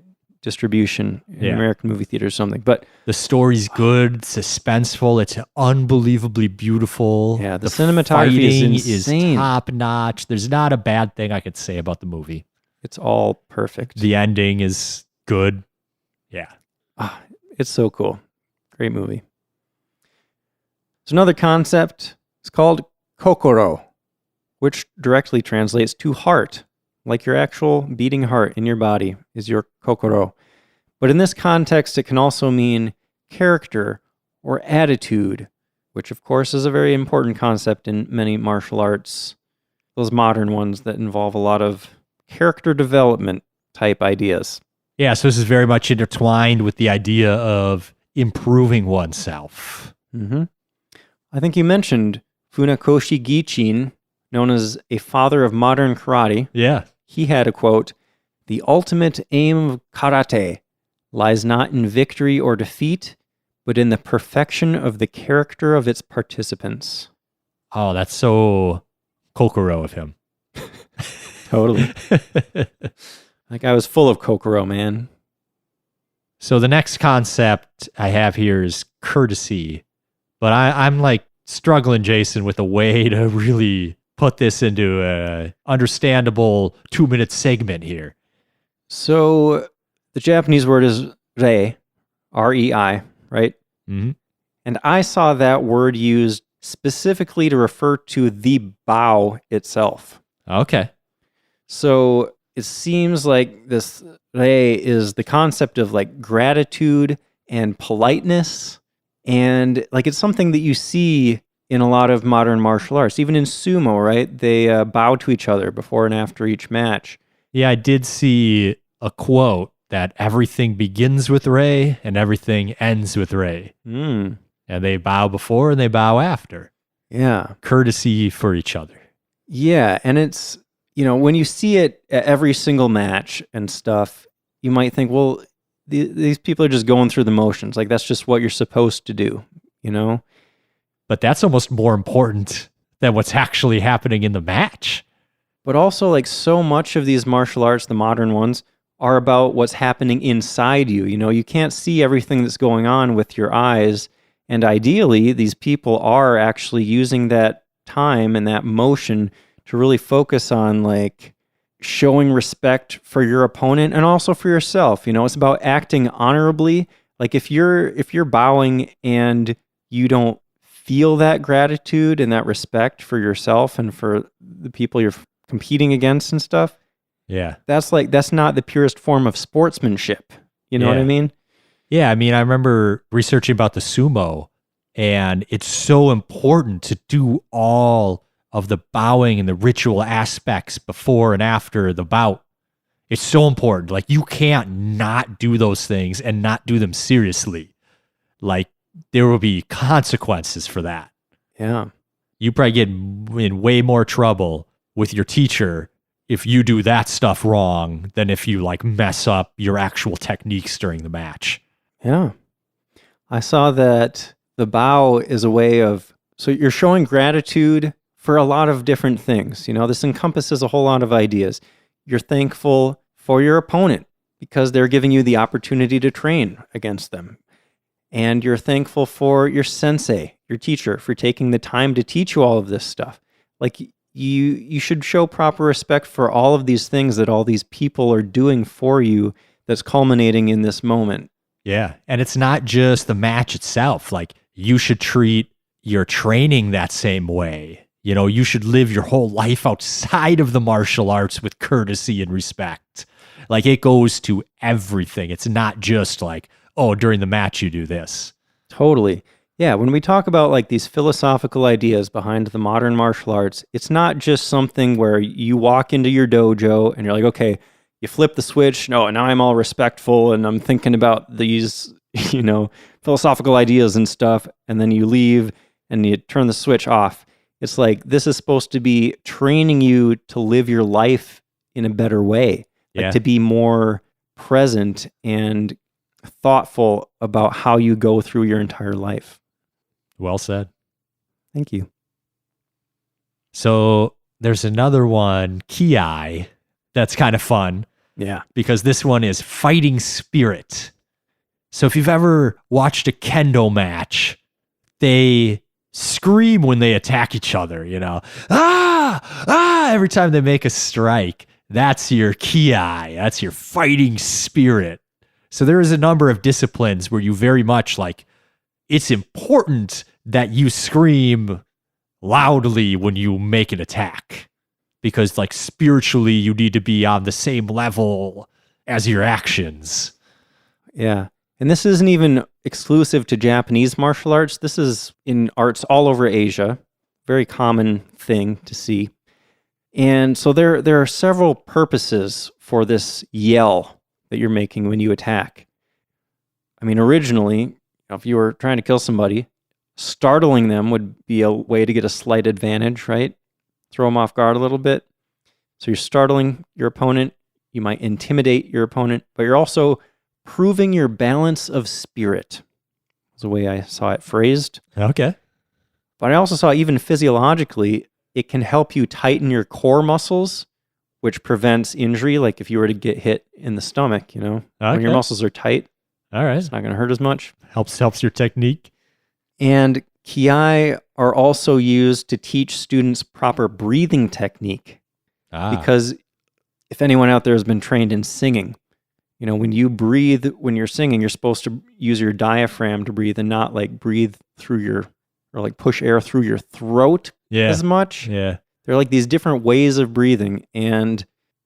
Speaker 2: distribution in American movie theaters or something. But
Speaker 1: the story's good, suspenseful. It's unbelievably beautiful.
Speaker 2: Yeah, the cinematography is insane.
Speaker 1: top notch. There's not a bad thing I could say about the movie.
Speaker 2: It's all perfect.
Speaker 1: The ending is good. Yeah.
Speaker 2: It's so cool. Great movie. There's another concept. It's called Kokoro, which directly translates to heart. Like your actual beating heart in your body is your Kokoro. But in this context, it can also mean character or attitude, which of course is a very important concept in many martial arts, those modern ones that involve a lot of character development type ideas.
Speaker 1: Yeah, so this is very much intertwined with the idea of improving oneself.
Speaker 2: Mm-hmm. I think you mentioned Funakoshi Gichin, known as a father of modern karate.
Speaker 1: Yeah.
Speaker 2: He had a quote, "The ultimate aim of karate lies not in victory or defeat, but in the perfection of the character of its participants."
Speaker 1: Oh, that's so Kokoro of him.
Speaker 2: Totally. Like I was full of Kokoro, man.
Speaker 1: So the next concept I have here is courtesy. But I'm like struggling, Jason, with a way to really put this into a understandable 2-minute segment here.
Speaker 2: So the Japanese word is rei, R-E-I, right?
Speaker 1: Mm-hmm.
Speaker 2: And I saw that word used specifically to refer to the bow itself.
Speaker 1: Okay.
Speaker 2: So it seems like this rei is the concept of like gratitude and politeness. And like it's something that you see in a lot of modern martial arts, even in sumo, right? They bow to each other before and after each match.
Speaker 1: Yeah, I did see a quote that everything begins with Rei and everything ends with Rei.
Speaker 2: Mm.
Speaker 1: And they bow before and they bow after.
Speaker 2: Yeah.
Speaker 1: Courtesy for each other.
Speaker 2: Yeah. And it's, you know, when you see it at every single match and stuff, you might think, well, these people are just going through the motions. Like that's just what you're supposed to do, you know?
Speaker 1: But that's almost more important than what's actually happening in the match.
Speaker 2: But also like so much of these martial arts, the modern ones, are about what's happening inside you. You know, you can't see everything that's going on with your eyes. And ideally, these people are actually using that time and that motion to really focus on like showing respect for your opponent and also for yourself. You know, it's about acting honorably. Like if you're bowing and you don't feel that gratitude and that respect for yourself and for the people you're competing against and stuff,
Speaker 1: yeah,
Speaker 2: that's not the purest form of sportsmanship. You know what I mean?
Speaker 1: Yeah, I mean, I remember researching about the sumo, and it's so important to do all of the bowing and the ritual aspects before and after the bout. It's so important. Like you can't not do those things and not do them seriously. Like there will be consequences for that.
Speaker 2: Yeah.
Speaker 1: You probably get in way more trouble with your teacher if you do that stuff wrong than if you like mess up your actual techniques during the match.
Speaker 2: Yeah. I saw that the bow is a way of So you're showing gratitude for a lot of different things. This encompasses a whole lot of ideas. You're thankful for your opponent because they're giving you the opportunity to train against them. And you're thankful for your sensei, your teacher, for taking the time to teach you all of this stuff. Like you should show proper respect for all of these things that all these people are doing for you that's culminating in this moment.
Speaker 1: Yeah. And it's not just the match itself. Like, you should treat your training that same way. You should live your whole life outside of the martial arts with courtesy and respect. Like, it goes to everything. It's not just like, oh, during the match you do this.
Speaker 2: Totally. Yeah, when we talk about like these philosophical ideas behind the modern martial arts, it's not just something where you walk into your dojo and you're like, okay, you flip the switch. No, now I'm all respectful and I'm thinking about these, philosophical ideas and stuff. And then you leave and you turn the switch off. It's like, this is supposed to be training you to live your life in a better way, like to be more present and thoughtful about how you go through your entire life.
Speaker 1: Well said.
Speaker 2: Thank you.
Speaker 1: So there's another one, Kiai, that's kind of fun.
Speaker 2: Yeah.
Speaker 1: Because this one is fighting spirit. So if you've ever watched a Kendo match, they scream when they attack each other, every time they make a strike. That's your Kiai. That's your fighting spirit. So there is a number of disciplines where you very much like, it's important that you scream loudly when you make an attack, because like spiritually you need to be on the same level as your actions.
Speaker 2: Yeah. And this isn't even exclusive to Japanese martial arts. This is in arts all over Asia. Very common thing to see. And so there are several purposes for this yell that you're making when you attack. I mean, originally, if you were trying to kill somebody, startling them would be a way to get a slight advantage, right? Throw them off guard a little bit. So you're startling your opponent. You might intimidate your opponent, but you're also proving your balance of spirit. That's the way I saw it phrased.
Speaker 1: Okay.
Speaker 2: But I also saw, even physiologically, it can help you tighten your core muscles, which prevents injury. Like if you were to get hit in the stomach, when your muscles are tight,
Speaker 1: all right,
Speaker 2: it's not going to hurt as much.
Speaker 1: Helps your technique.
Speaker 2: And Kiai are also used to teach students proper breathing technique. Because if anyone out there has been trained in singing, when you breathe, when you're singing, you're supposed to use your diaphragm to breathe and not like breathe through or like push air through your throat as much.
Speaker 1: Yeah.
Speaker 2: They're like these different ways of breathing. And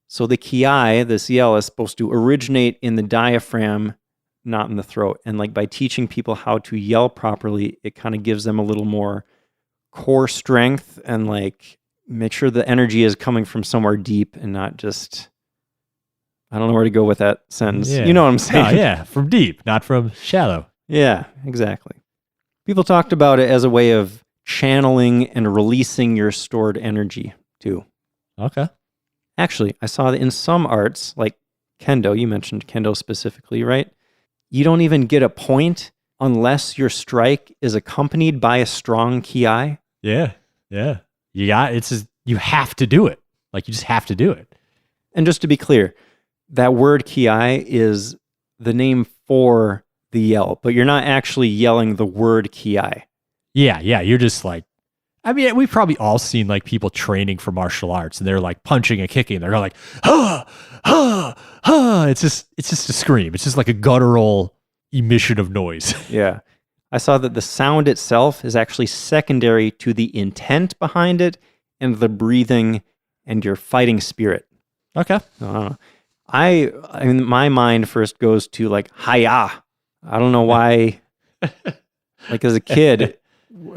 Speaker 2: so the Kiai, this yell, is supposed to originate in the diaphragm, not in the throat. And like by teaching people how to yell properly, it kind of gives them a little more core strength and like make sure the energy is coming from somewhere deep and not just, I don't know where to go with that sentence.
Speaker 1: Yeah.
Speaker 2: You know what I'm saying?
Speaker 1: Oh, yeah, from deep, not from shallow.
Speaker 2: Yeah, exactly. People talked about it as a way of channeling and releasing your stored energy too.
Speaker 1: Okay.
Speaker 2: Actually, I saw that in some arts, like Kendo, you mentioned Kendo specifically, right? You don't even get a point unless your strike is accompanied by a strong Kiai.
Speaker 1: Yeah. Yeah. You have to do it. Like, you just have to do it.
Speaker 2: And just to be clear, that word Kiai is the name for the yell, but you're not actually yelling the word Kiai.
Speaker 1: Yeah. You're just like, I mean, we've probably all seen like people training for martial arts and they're like punching and kicking. They're like, It's just a scream. It's just like a guttural emission of noise.
Speaker 2: Yeah. I saw that the sound itself is actually secondary to the intent behind it and the breathing and your fighting spirit.
Speaker 1: Okay.
Speaker 2: I mean, my mind first goes to like, hi-ya. I don't know why, like as a kid,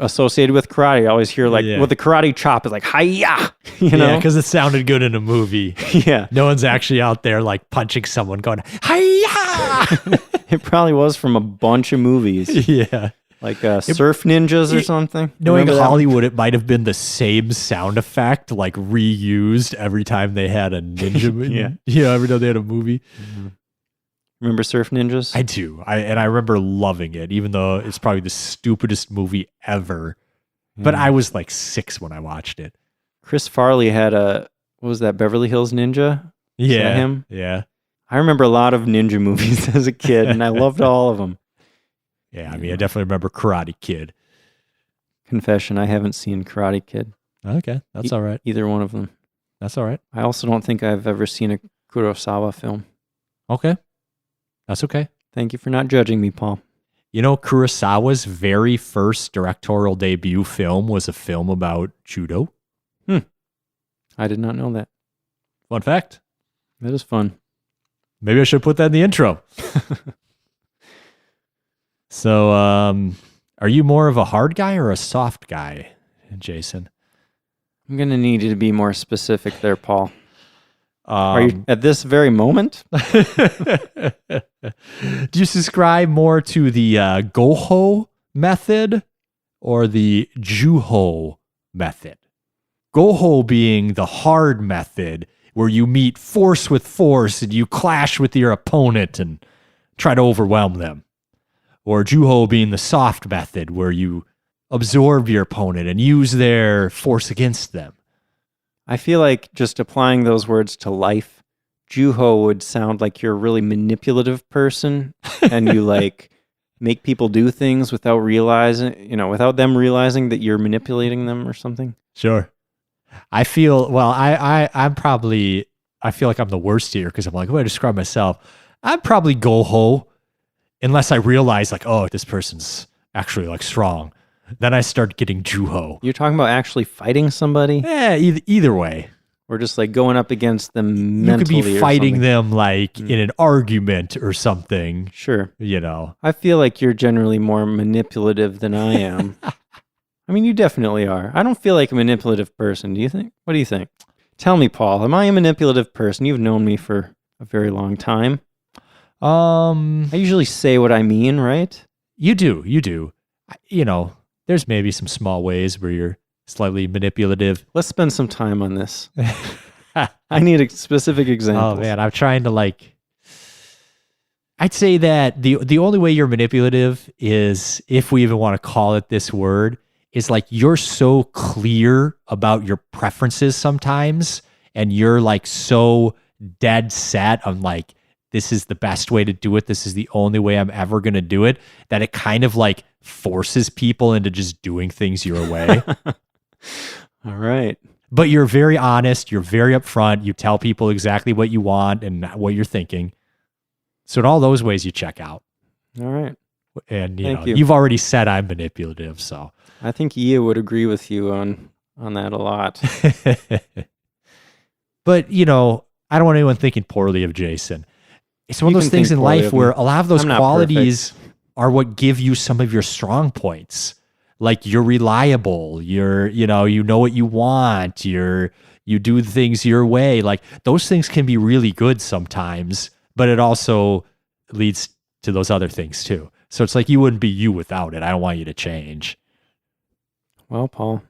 Speaker 2: associated with karate, I always hear like, with the karate chop is like, hi-ya,
Speaker 1: Yeah, because it sounded good in a movie.
Speaker 2: Yeah.
Speaker 1: No one's actually out there like punching someone going, hi-ya!
Speaker 2: It probably was from a bunch of movies.
Speaker 1: Yeah.
Speaker 2: Like Surf Ninjas or something.
Speaker 1: Knowing Hollywood, it might have been the same sound effect, like reused every time they had a ninja. Every time they had a movie.
Speaker 2: Mm-hmm. Remember Surf Ninjas?
Speaker 1: I do. I remember loving it, even though it's probably the stupidest movie ever. But I was like 6 when I watched it.
Speaker 2: Chris Farley had what was that, Beverly Hills Ninja? Is that him?
Speaker 1: Yeah.
Speaker 2: I remember a lot of ninja movies as a kid, and I loved all of them.
Speaker 1: Yeah, I mean, I definitely remember Karate Kid.
Speaker 2: Confession, I haven't seen Karate Kid.
Speaker 1: Okay, that's all right.
Speaker 2: Either one of them.
Speaker 1: That's all right.
Speaker 2: I also don't think I've ever seen a Kurosawa film.
Speaker 1: Okay, that's okay.
Speaker 2: Thank you for not judging me, Paul.
Speaker 1: You know, Kurosawa's very first directorial debut film was a film about judo.
Speaker 2: I did not know that.
Speaker 1: Fun fact.
Speaker 2: That is fun.
Speaker 1: Maybe I should put that in the intro. So, are you more of a hard guy or a soft guy, Jason?
Speaker 2: I'm going to need you to be more specific there, Paul. Are you at this very moment?
Speaker 1: Do you subscribe more to the Goho method or the Juho method? Goho being the hard method where you meet force with force and you clash with your opponent and try to overwhelm them. Or Juho being the soft method where you absorb your opponent and use their force against them.
Speaker 2: I feel like just applying those words to life, Juho would sound like you're a really manipulative person and you like make people do things without realizing, without them realizing that you're manipulating them or something.
Speaker 1: Sure. I feel, well, I'm probably, I feel like I'm the worst here because I'm like, oh, I describe myself. I'm probably Goho unless I realize like, oh, this person's actually like strong. Then I start getting Juho.
Speaker 2: You're talking about actually fighting somebody?
Speaker 1: Yeah, either way.
Speaker 2: Or just like going up against them mentally.
Speaker 1: You could be fighting them like in an argument or something.
Speaker 2: Sure.
Speaker 1: I
Speaker 2: feel like you're generally more manipulative than I am. I mean, you definitely are. I don't feel like a manipulative person. Do you think? What do you think? Tell me, Paul, am I a manipulative person? You've known me for a very long time. I usually say what I mean, right?
Speaker 1: You do. There's maybe some small ways where you're slightly manipulative.
Speaker 2: Let's spend some time on this. I need a specific example.
Speaker 1: Oh man, I'm trying to I'd say that the only way you're manipulative is, if we even want to call it this word, is like you're so clear about your preferences sometimes, and you're like so dead set on like, this is the best way to do it, this is the only way I'm ever going to do it, that it kind of like forces people into just doing things your way.
Speaker 2: All right.
Speaker 1: But you're very honest, you're very upfront, you tell people exactly what you want and what you're thinking. So in all those ways you check out.
Speaker 2: All right.
Speaker 1: And you've already said I'm manipulative, so
Speaker 2: I think Ia would agree with you on that a lot.
Speaker 1: But, I don't want anyone thinking poorly of Jason. It's one of those things in life where a lot of those qualities are what give you some of your strong points. Like you're reliable, you know what you want, you do things your way. Like those things can be really good sometimes, but it also leads to those other things too. So it's like you wouldn't be you without it. I don't want you to change.
Speaker 2: Well, Paul,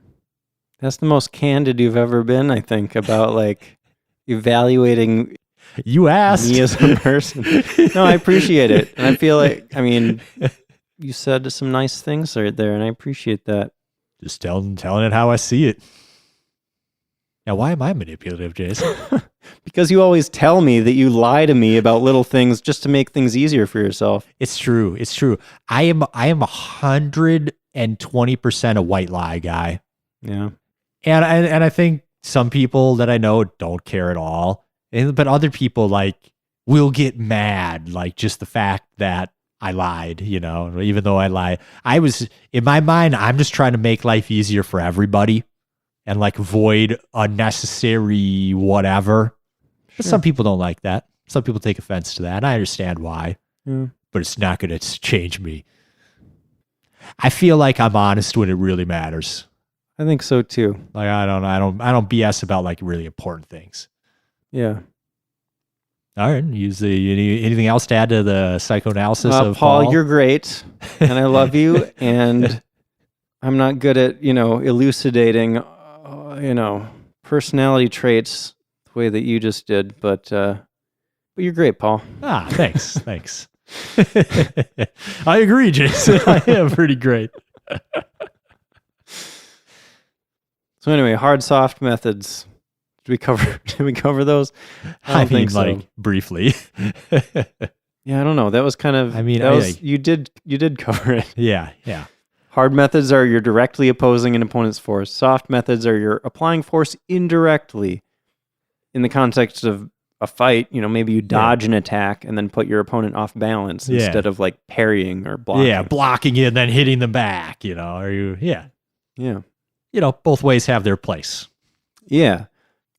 Speaker 2: that's the most candid you've ever been, I think, about like evaluating
Speaker 1: you asked
Speaker 2: me as a person. No, I appreciate it. And I feel like, you said some nice things right there, and I appreciate that.
Speaker 1: Just telling it how I see it. Now, why am I manipulative, Jason?
Speaker 2: Because you always tell me that you lie to me about little things just to make things easier for yourself.
Speaker 1: It's true. I am 120% a white lie guy.
Speaker 2: Yeah.
Speaker 1: And I think some people that I know don't care at all. But other people will get mad, like just the fact that I lied, even though I lied. In my mind, I'm just trying to make life easier for everybody and avoid unnecessary whatever. Sure. But some people don't like that. Some people take offense to that. And I understand why, but it's not going to change me. I feel like I'm honest when it really matters.
Speaker 2: I think so too.
Speaker 1: I don't BS about really important things.
Speaker 2: Yeah.
Speaker 1: All right. Anything else to add to the psychoanalysis of
Speaker 2: Paul? You're great, and I love you. And I'm not good at elucidating, personality traits the way that you just did. But you're great, Paul.
Speaker 1: Thanks. Thanks. I agree, Jason. I am pretty great.
Speaker 2: So anyway, hard, soft methods. Did we cover those?
Speaker 1: I
Speaker 2: don't
Speaker 1: mean,
Speaker 2: think so.
Speaker 1: briefly.
Speaker 2: Yeah, I don't know. That was kind of.
Speaker 1: I mean,
Speaker 2: you did cover it.
Speaker 1: yeah.
Speaker 2: Hard methods are you're directly opposing an opponent's force. Soft methods are you're applying force indirectly. In the context of a fight, maybe you dodge an attack and then put your opponent off balance instead of like parrying or blocking.
Speaker 1: Yeah, blocking it and then hitting them back,
Speaker 2: Yeah.
Speaker 1: Both ways have their place.
Speaker 2: Yeah.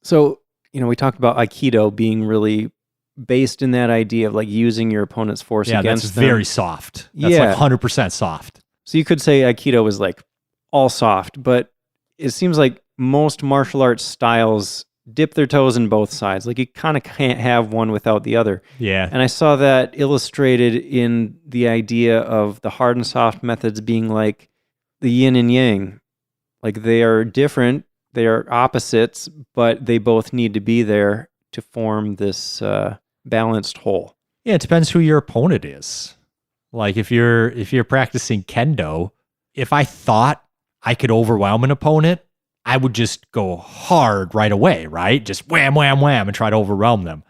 Speaker 2: So, we talked about Aikido being really based in that idea of like using your opponent's force against
Speaker 1: that's
Speaker 2: them.
Speaker 1: very soft. That's like 100% soft.
Speaker 2: So you could say Aikido was like all soft, but it seems like most martial arts styles dip their toes in both sides. Like you kind of can't have one without the other.
Speaker 1: Yeah.
Speaker 2: And I saw that illustrated in the idea of the hard and soft methods being like the yin and yang. Like they are different, they are opposites, but they both need to be there to form this balanced whole.
Speaker 1: Yeah, it depends who your opponent is. Like if you're practicing Kendo, if I thought I could overwhelm an opponent, I would just go hard right away, right? Just wham, wham, wham, and try to overwhelm them.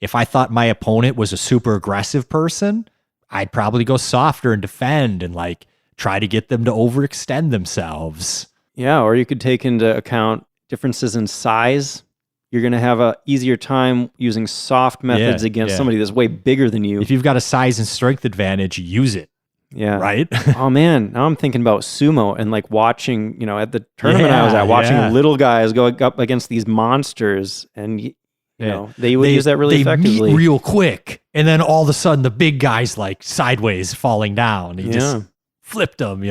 Speaker 1: If I thought my opponent was a super aggressive person, I'd probably go softer and defend and like try to get them to overextend themselves.
Speaker 2: Yeah, or you could take into account differences in size. You're going to have a easier time using soft methods against somebody that's way bigger than you.
Speaker 1: If you've got a size and strength advantage, use it.
Speaker 2: Yeah.
Speaker 1: Right?
Speaker 2: Oh, man. Now I'm thinking about sumo and like watching, at the tournament I was at, watching little guys go up against these monsters. And, they would use that really effectively.
Speaker 1: Meet real quick. And then all of a sudden the big guy's like sideways falling down. He just flipped them,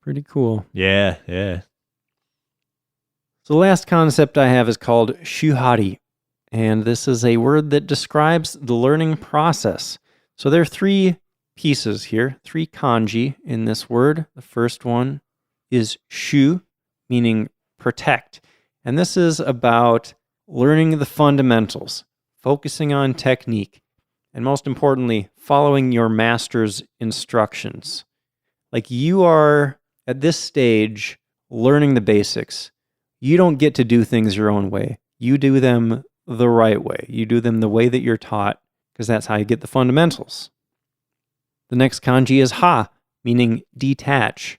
Speaker 2: Pretty cool.
Speaker 1: Yeah.
Speaker 2: So the last concept I have is called Shuhari. And this is a word that describes the learning process. So there are three pieces here, three kanji in this word. The first one is shu, meaning protect. And this is about learning the fundamentals, focusing on technique, and most importantly, following your master's instructions. Like you are at this stage learning the basics. You don't get to do things your own way. You do them the right way. You do them the way that you're taught, because that's how you get the fundamentals. The next kanji is ha, meaning detach.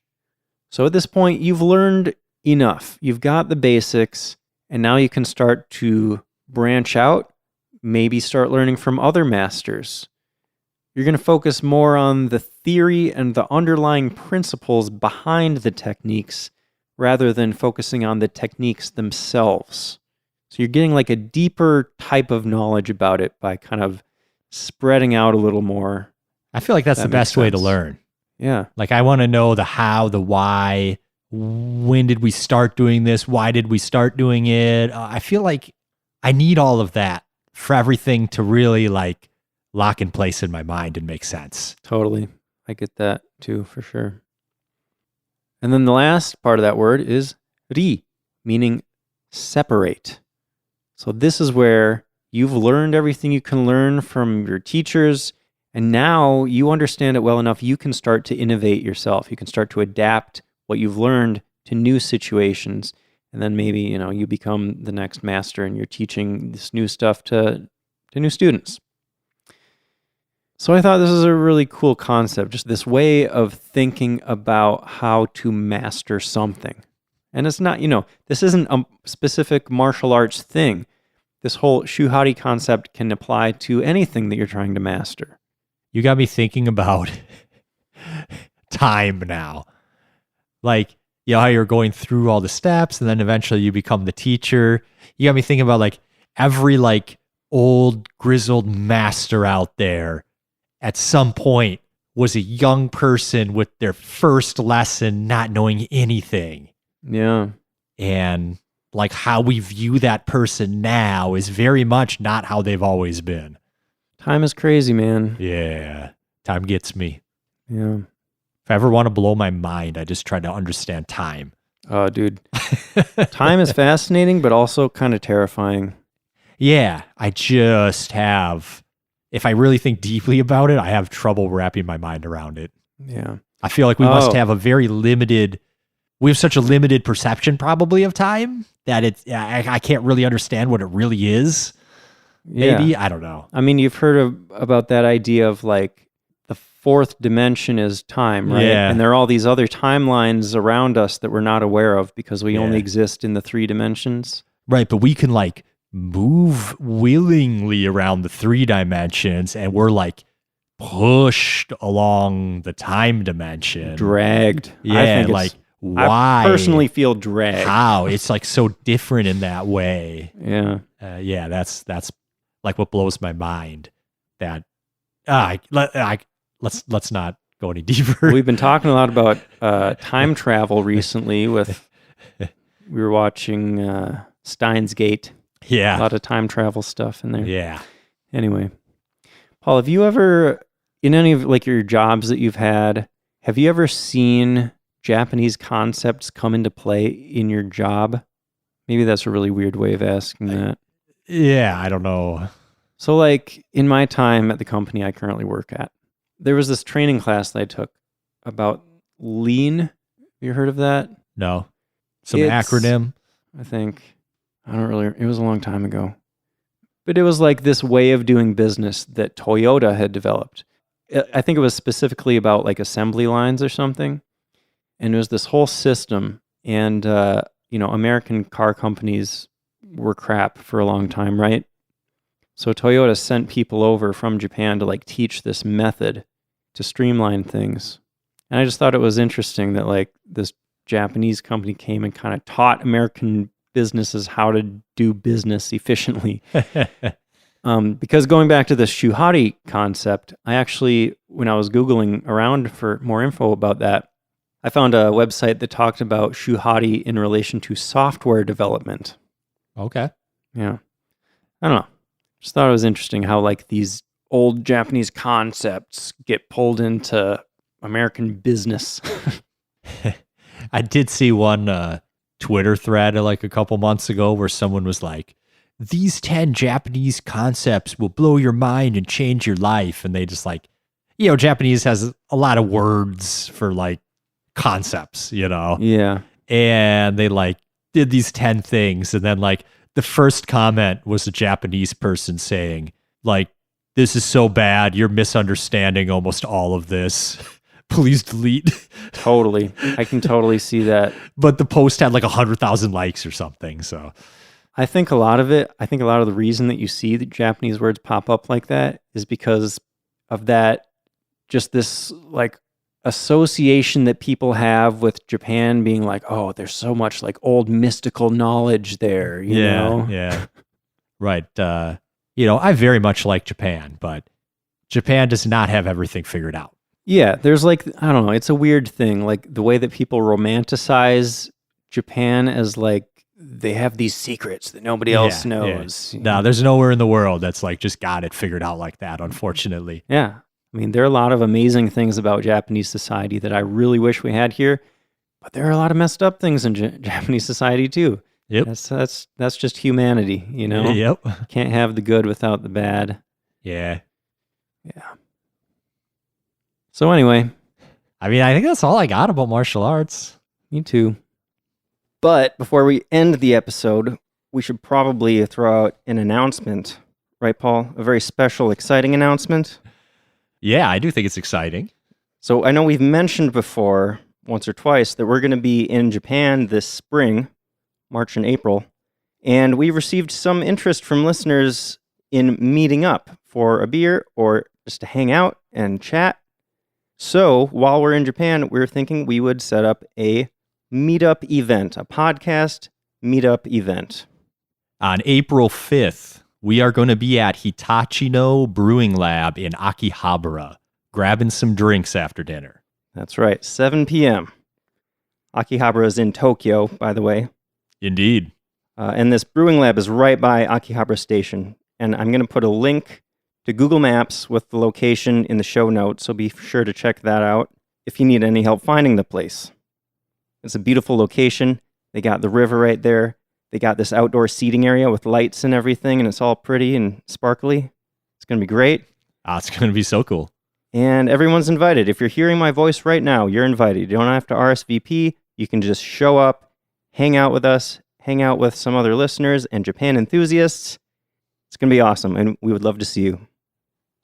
Speaker 2: So at this point, you've learned enough. You've got the basics, and now you can start to branch out, maybe start learning from other masters. You're going to focus more on the theory and the underlying principles behind the techniques rather than focusing on the techniques themselves. So you're getting like a deeper type of knowledge about it by kind of spreading out a little more.
Speaker 1: I feel like that's the best way to learn.
Speaker 2: Yeah.
Speaker 1: Like I want to know the how, the why. When did we start doing this? Why did we start doing it? I feel like I need all of that for everything to really like lock in place in my mind and make sense.
Speaker 2: Totally. I get that too, for sure. And then the last part of that word is ri, meaning separate. So this is where you've learned everything you can learn from your teachers, and now you understand it well enough, you can start to innovate yourself. You can start to adapt what you've learned to new situations, and then maybe, you become the next master and you're teaching this new stuff to new students. So I thought this is a really cool concept, just this way of thinking about how to master something. And it's not, this isn't a specific martial arts thing. This whole Shuhari concept can apply to anything that you're trying to master.
Speaker 1: You got me thinking about time now. Like, how you're going through all the steps and then eventually you become the teacher. You got me thinking about like every like old grizzled master out there at some point was a young person with their first lesson not knowing anything.
Speaker 2: Yeah.
Speaker 1: And like how we view that person now is very much not how they've always been.
Speaker 2: Time is crazy, man.
Speaker 1: Yeah. Time gets me.
Speaker 2: Yeah.
Speaker 1: If I ever want to blow my mind, I just try to understand time.
Speaker 2: Oh, dude. Time is fascinating, but also kind of terrifying.
Speaker 1: Yeah. I just have, if I really think deeply about it, I have trouble wrapping my mind around it.
Speaker 2: Yeah.
Speaker 1: I feel like we must have a very limited we have such a limited perception probably of time that I can't really understand what it really is. Maybe,
Speaker 2: Yeah.
Speaker 1: I don't know.
Speaker 2: I mean, you've heard about that idea of like the fourth dimension is time, right?
Speaker 1: Yeah.
Speaker 2: And there are all these other timelines around us that we're not aware of because we only
Speaker 1: Yeah.
Speaker 2: exist in the 3 dimensions.
Speaker 1: Right, but we can like move willingly around the 3 dimensions, and we're like pushed along the time dimension.
Speaker 2: Dragged.
Speaker 1: Yeah,
Speaker 2: I think
Speaker 1: like why?
Speaker 2: I personally feel dragged.
Speaker 1: How? It's like so different in that way.
Speaker 2: Yeah.
Speaker 1: Yeah, that's like what blows my mind. That let's not go any deeper.
Speaker 2: We've been talking a lot about time travel recently we were watching Steins Gate.
Speaker 1: Yeah.
Speaker 2: A lot of time travel stuff in there.
Speaker 1: Yeah.
Speaker 2: Anyway, Paul, have you ever, in any of like your jobs that you've had, have you ever seen Japanese concepts come into play in your job? Maybe that's a really weird way of asking that.
Speaker 1: Yeah, I don't know.
Speaker 2: So like in my time at the company I currently work at, there was this training class that I took about lean. Have you heard of that?
Speaker 1: No. Some
Speaker 2: It's-
Speaker 1: acronym.
Speaker 2: I think. It was a long time ago. But it was like this way of doing business that Toyota had developed. I think it was specifically about like assembly lines or something. And it was this whole system. And, American car companies were crap for a long time, right? So Toyota sent people over from Japan to like teach this method to streamline things. And I just thought it was interesting that like this Japanese company came and kind of taught American businesses how to do business efficiently. Because going back to the Shuhari concept, I actually, when I was Googling around for more info about that, I found a website that talked about Shuhari in relation to software development.
Speaker 1: Okay.
Speaker 2: Yeah. I don't know. Just thought it was interesting how like these old Japanese concepts get pulled into American business.
Speaker 1: I did see one Twitter thread like a couple months ago where someone was like, these 10 Japanese concepts will blow your mind and change your life. And they just like, Japanese has a lot of words for like concepts,
Speaker 2: Yeah.
Speaker 1: and they like did these 10 things. And then like the first comment was a Japanese person saying like, this is so bad. You're misunderstanding almost all of this. Please delete.
Speaker 2: Totally. I can totally see that.
Speaker 1: But the post had like 100,000 likes or something. So
Speaker 2: I think a lot of the reason that you see the Japanese words pop up like that is because of that, just this like association that people have with Japan being like, oh, there's so much like old mystical knowledge there, you know?
Speaker 1: Yeah. Right. I very much like Japan, but Japan does not have everything figured out.
Speaker 2: Yeah, there's like, I don't know, it's a weird thing. Like the way that people romanticize Japan as like, they have these secrets that nobody else knows.
Speaker 1: Yeah. No, there's nowhere in the world that's like just got it figured out like that, unfortunately.
Speaker 2: Yeah. I mean, there are a lot of amazing things about Japanese society that I really wish we had here, but there are a lot of messed up things in Japanese society too.
Speaker 1: Yep.
Speaker 2: That's just humanity, you know?
Speaker 1: Yep.
Speaker 2: Can't have the good without the bad.
Speaker 1: Yeah.
Speaker 2: Yeah. So anyway,
Speaker 1: I mean, I think that's all I got about martial arts.
Speaker 2: me too. But before we end the episode, we should probably throw out an announcement, right, Paul? A very special, exciting announcement.
Speaker 1: Yeah, I do think it's exciting.
Speaker 2: So I know we've mentioned before, once or twice, that we're going to be in Japan this spring, March and April, and we've received some interest from listeners in meeting up for a beer or just to hang out and chat. So while we're in Japan, we're thinking we would set up a meetup event, a podcast meetup event.
Speaker 1: On April 5th, we are going to be at Hitachino Brewing Lab in Akihabara, grabbing some drinks after dinner.
Speaker 2: That's right, 7 p.m. Akihabara is in Tokyo, by the way.
Speaker 1: Indeed.
Speaker 2: And this brewing lab is right by Akihabara Station. And I'm going to put a link to Google Maps with the location in the show notes, so be sure to check that out if you need any help finding the place. It's a beautiful location. They got the river right there. They got this outdoor seating area with lights and everything, and it's all pretty and sparkly. It's going to be great.
Speaker 1: It's going to be so cool.
Speaker 2: And everyone's invited. If you're hearing my voice right now, you're invited. You don't have to RSVP. You can just show up, hang out with us, hang out with some other listeners and Japan enthusiasts. It's going to be awesome, and we would love to see you.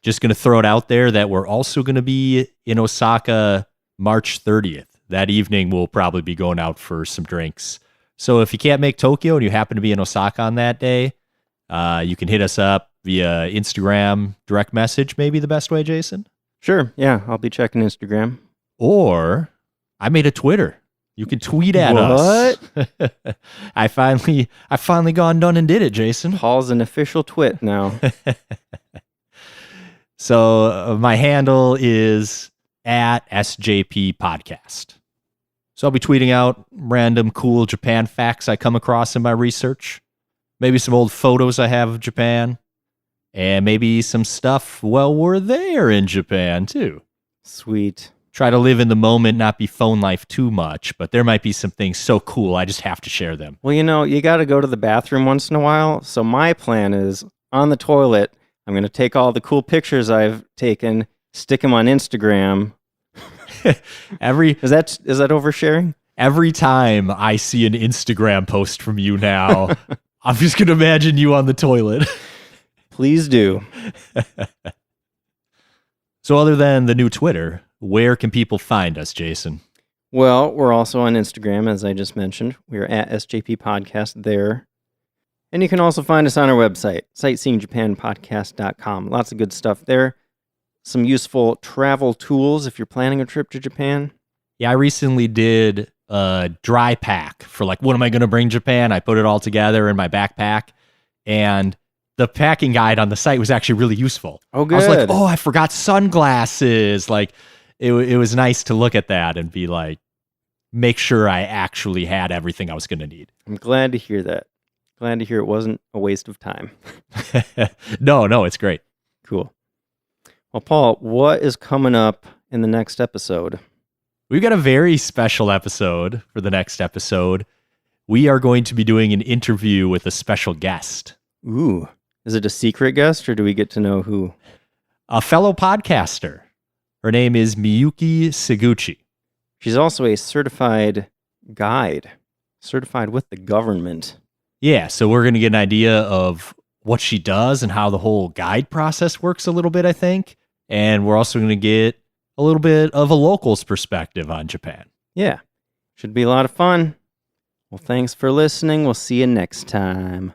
Speaker 1: Just going to throw it out there that we're also going to be in Osaka March 30th. That evening, we'll probably be going out for some drinks. So if you can't make Tokyo and you happen to be in Osaka on that day, you can hit us up via Instagram direct message, maybe the best way, Jason?
Speaker 2: Sure, yeah, I'll be checking Instagram.
Speaker 1: Or I made a Twitter. You can tweet at us.
Speaker 2: What?
Speaker 1: I finally gone done and did it, Jason.
Speaker 2: Paul's an official twit now.
Speaker 1: So my handle is at SJP Podcast. So I'll be tweeting out random cool Japan facts I come across in my research. Maybe some old photos I have of Japan. And maybe some stuff while we're there in Japan, too.
Speaker 2: Sweet.
Speaker 1: Try to live in the moment, not be phone life too much, but there might be some things so cool, I just have to share them.
Speaker 2: Well, you got to go to the bathroom once in a while. So my plan is, on the toilet, I'm going to take all the cool pictures I've taken, stick them on Instagram. Is that oversharing?
Speaker 1: Every time I see an Instagram post from you now, I'm just going to imagine you on the toilet.
Speaker 2: Please do.
Speaker 1: So other than the new Twitter, where can people find us, Jason?
Speaker 2: Well, we're also on Instagram, as I just mentioned. We're at SJP Podcast there. And you can also find us on our website, sightseeingjapanpodcast.com. Lots of good stuff there. Some useful travel tools if you're planning a trip to Japan.
Speaker 1: Yeah, I recently did a dry pack for what am I going to bring Japan? I put it all together in my backpack, and the packing guide on the site was actually really useful.
Speaker 2: Oh, good.
Speaker 1: I was like, I forgot sunglasses. It was nice to look at that and be like, make sure I actually had everything I was going to need.
Speaker 2: I'm glad to hear that. Glad to hear it wasn't a waste of time.
Speaker 1: No, it's great.
Speaker 2: Cool. Well, Paul, what is coming up in the next episode?
Speaker 1: We've got a very special episode for the next episode. We are going to be doing an interview with a special guest.
Speaker 2: Ooh. Is it a secret guest, or do we get to know who?
Speaker 1: A fellow podcaster. Her name is Miyuki Seguchi.
Speaker 2: She's also a certified guide, certified with the government.
Speaker 1: Yeah, so we're going to get an idea of what she does and how the whole guide process works a little bit, I think. And we're also going to get a little bit of a local's perspective on Japan.
Speaker 2: Yeah, should be a lot of fun. Well, thanks for listening. We'll see you next time.